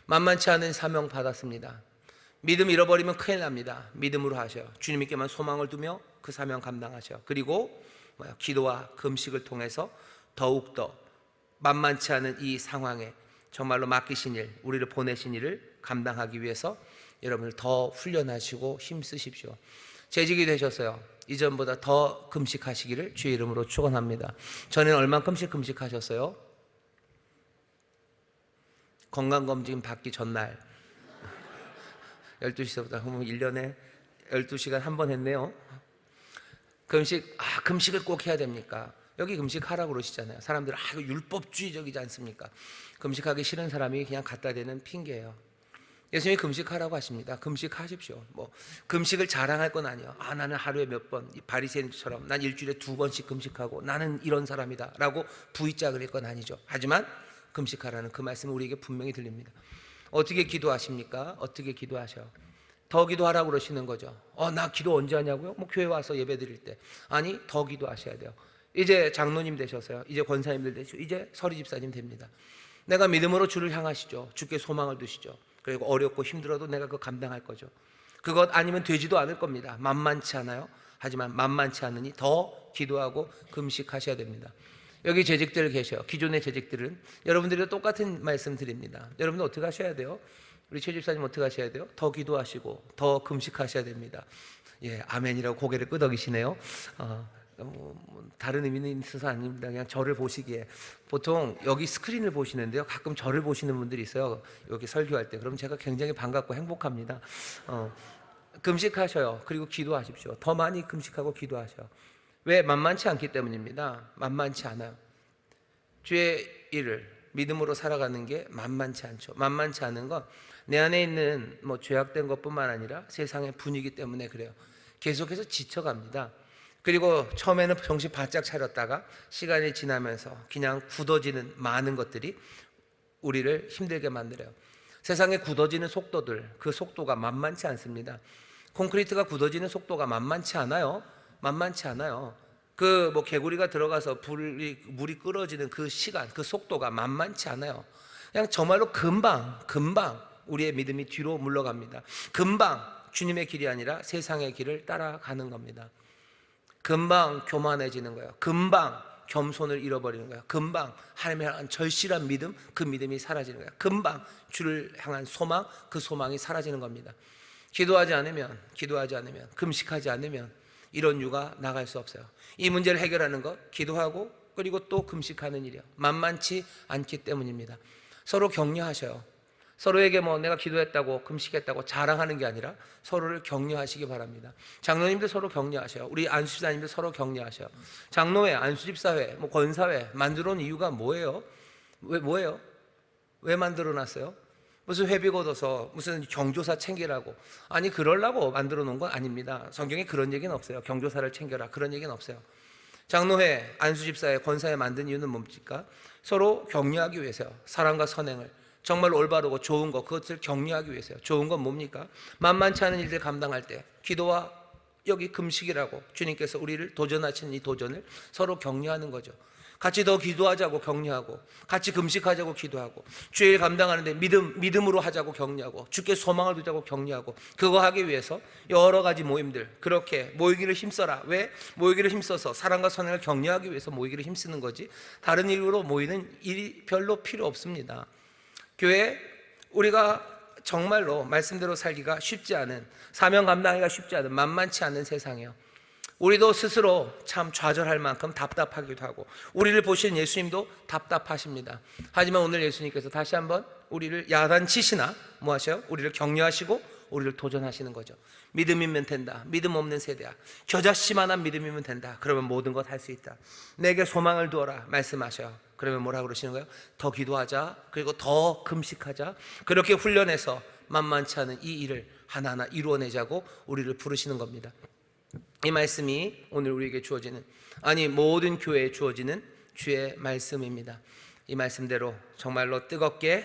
만만치 않은 사명 받았습니다. 믿음 잃어버리면 큰일 납니다. 믿음으로 하셔. 주님께만 소망을 두며 그 사명 감당하셔. 그리고 기도와 금식을 통해서 더욱더 만만치 않은 이 상황에 정말로 맡기신 일, 우리를 보내신 일을 감당하기 위해서 여러분을 더 훈련하시고 힘쓰십시오. 재직이 되셨어요. 이전보다 더 금식하시기를 주의 이름으로 축원합니다. 전에는 얼만큼씩 금식하셨어요? 건강검진 받기 전날 12시부터 1년에 12시간 한 번 했네요. 금식을 꼭 해야 됩니까? 여기 금식하라고 그러시잖아요. 사람들은 이거 율법주의적이지 않습니까? 금식하기 싫은 사람이 그냥 갖다 대는 핑계예요. 예수님이 금식하라고 하십니다. 금식하십시오. 금식을 자랑할 건 아니에요. 나는 하루에 몇 번, 바리새인처럼 난 일주일에 2번씩 금식하고 나는 이런 사람이다 라고 V자 그릴 건 아니죠. 하지만 금식하라는 그 말씀은 우리에게 분명히 들립니다. 어떻게 기도하십니까? 어떻게 기도하셔? 더 기도하라고 그러시는 거죠. 나 기도 언제 하냐고요? 교회 와서 예배 드릴 때. 아니, 더 기도하셔야 돼요. 이제 장로님 되셨어요. 이제 권사님들 되시고 이제 서리 집사님 됩니다. 내가 믿음으로 주를 향하시죠. 주께 소망을 두시죠. 그리고 어렵고 힘들어도 내가 그거 감당할 거죠. 그것 아니면 되지도 않을 겁니다. 만만치 않아요. 하지만 만만치 않으니 더 기도하고 금식하셔야 됩니다. 여기 재직들 계셔요. 기존의 재직들은 여러분들이 똑같은 말씀 드립니다. 여러분들 어떻게 하셔야 돼요? 우리 최 집사님 어떻게 하셔야 돼요? 더 기도하시고 더 금식하셔야 됩니다. 예, 아멘이라고 고개를 끄덕이시네요. 다른 의미는 있어서 아닙니다. 그냥 저를 보시기에. 보통 여기 스크린을 보시는데요, 가끔 저를 보시는 분들이 있어요. 여기 설교할 때. 그럼 제가 굉장히 반갑고 행복합니다. 금식하셔요. 그리고 기도하십시오. 더 많이 금식하고 기도하셔요. 왜? 만만치 않기 때문입니다. 만만치 않아요. 주의 일을 믿음으로 살아가는 게 만만치 않죠. 만만치 않은 건 내 안에 있는 죄악된 것뿐만 아니라 세상의 분위기 때문에 그래요. 계속해서 지쳐갑니다. 그리고 처음에는 정신 바짝 차렸다가 시간이 지나면서 그냥 굳어지는 많은 것들이 우리를 힘들게 만들어요. 세상에 굳어지는 속도들, 그 속도가 만만치 않습니다. 콘크리트가 굳어지는 속도가 만만치 않아요. 만만치 않아요. 개구리가 들어가서 물이 끓어지는 그 시간, 그 속도가 만만치 않아요. 그냥 정말로 금방 우리의 믿음이 뒤로 물러갑니다. 금방 주님의 길이 아니라 세상의 길을 따라가는 겁니다. 금방 교만해지는 거예요. 금방 겸손을 잃어버리는 거예요. 금방 하나님을 향한 절실한 믿음, 그 믿음이 사라지는 거예요. 금방 주를 향한 소망, 그 소망이 사라지는 겁니다. 기도하지 않으면, 금식하지 않으면 이런 유가 나갈 수 없어요. 이 문제를 해결하는 것, 기도하고 그리고 또 금식하는 일이요. 만만치 않기 때문입니다. 서로 격려하셔요. 서로에게 내가 기도했다고 금식했다고 자랑하는 게 아니라 서로를 격려하시기 바랍니다. 장로님들 서로 격려하셔요. 우리 안수집사님들 서로 격려하셔요. 장로회, 안수집사회, 권사회 만들어 놓은 이유가 뭐예요? 뭐예요? 왜 만들어 놨어요? 무슨 회비 걷어서 무슨 경조사 챙기라고. 아니, 그러려고 만들어 놓은 건 아닙니다. 성경에 그런 얘기는 없어요. 경조사를 챙겨라, 그런 얘기는 없어요. 장로회, 안수집사회, 권사회 만든 이유는 뭡니까? 서로 격려하기 위해서요. 사랑과 선행을, 정말 올바르고 좋은 것, 그것을 격려하기 위해서요. 좋은 건 뭡니까? 만만치 않은 일들 감당할 때 기도와 여기 금식이라고 주님께서 우리를 도전하시는 이 도전을 서로 격려하는 거죠. 같이 더 기도하자고 격려하고, 같이 금식하자고 기도하고, 주의 일 감당하는데 믿음으로 하자고 격려하고, 주께 소망을 두자고 격려하고, 그거 하기 위해서 여러 가지 모임들, 그렇게 모이기를 힘써라. 왜? 모이기를 힘써서 사랑과 선행을 격려하기 위해서 모이기를 힘쓰는 거지, 다른 이유로 모이는 일이 별로 필요 없습니다. 교회, 우리가 정말로 말씀대로 살기가 쉽지 않은, 사명 감당하기가 쉽지 않은, 만만치 않은 세상이에요. 우리도 스스로 참 좌절할 만큼 답답하기도 하고, 우리를 보시는 예수님도 답답하십니다. 하지만 오늘 예수님께서 다시 한번 우리를 야단치시나 뭐 하셔요? 우리를 격려하시고 우리를 도전하시는 거죠. 믿음이면 된다. 믿음 없는 세대야. 겨자씨만한 믿음이면 된다. 그러면 모든 것 할 수 있다. 내게 소망을 두어라 말씀하셔요. 그러면 뭐라고 그러시는 거예요? 더 기도하자. 그리고 더 금식하자. 그렇게 훈련해서 만만치 않은 이 일을 하나하나 이루어내자고 우리를 부르시는 겁니다. 이 말씀이 오늘 우리에게 주어지는, 아니 모든 교회에 주어지는 주의 말씀입니다. 이 말씀대로 정말로 뜨겁게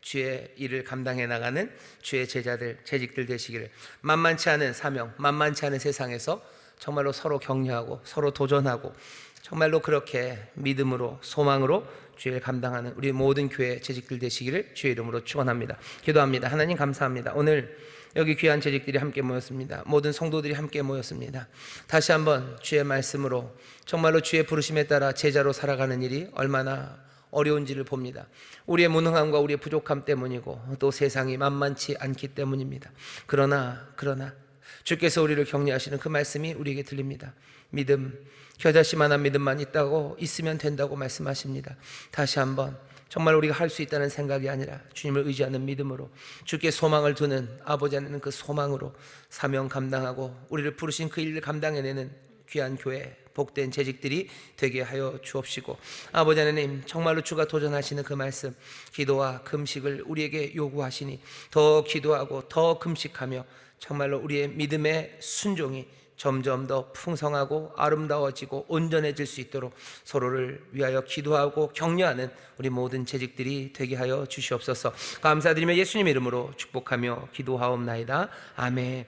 주의 일을 감당해 나가는 주의 제자들, 재직들 되시기를, 만만치 않은 사명, 만만치 않은 세상에서 정말로 서로 격려하고 서로 도전하고 정말로 그렇게 믿음으로 소망으로 주의 일을 감당하는 우리 모든 교회 재직들 되시기를 주의 이름으로 축원합니다. 기도합니다. 하나님 감사합니다. 오늘 여기 귀한 재직들이 함께 모였습니다. 모든 성도들이 함께 모였습니다. 다시 한번 주의 말씀으로 정말로 주의 부르심에 따라 제자로 살아가는 일이 얼마나 어려운지를 봅니다. 우리의 무능함과 우리의 부족함 때문이고 또 세상이 만만치 않기 때문입니다. 그러나 주께서 우리를 격려하시는 그 말씀이 우리에게 들립니다. 믿음, 겨자씨만한 믿음만 있으면 된다고 말씀하십니다. 다시 한번 정말 우리가 할 수 있다는 생각이 아니라 주님을 의지하는 믿음으로, 주께 소망을 두는 아버지 안에는 그 소망으로 사명 감당하고 우리를 부르신 그 일을 감당해내는 귀한 교회, 복된 재직들이 되게 하여 주옵시고, 아버지 하나님, 정말로 주가 도전하시는 그 말씀, 기도와 금식을 우리에게 요구하시니 더 기도하고 더 금식하며 정말로 우리의 믿음의 순종이 점점 더 풍성하고 아름다워지고 온전해질 수 있도록 서로를 위하여 기도하고 격려하는 우리 모든 재직들이 되게 하여 주시옵소서. 감사드리며 예수님 이름으로 축복하며 기도하옵나이다. 아멘.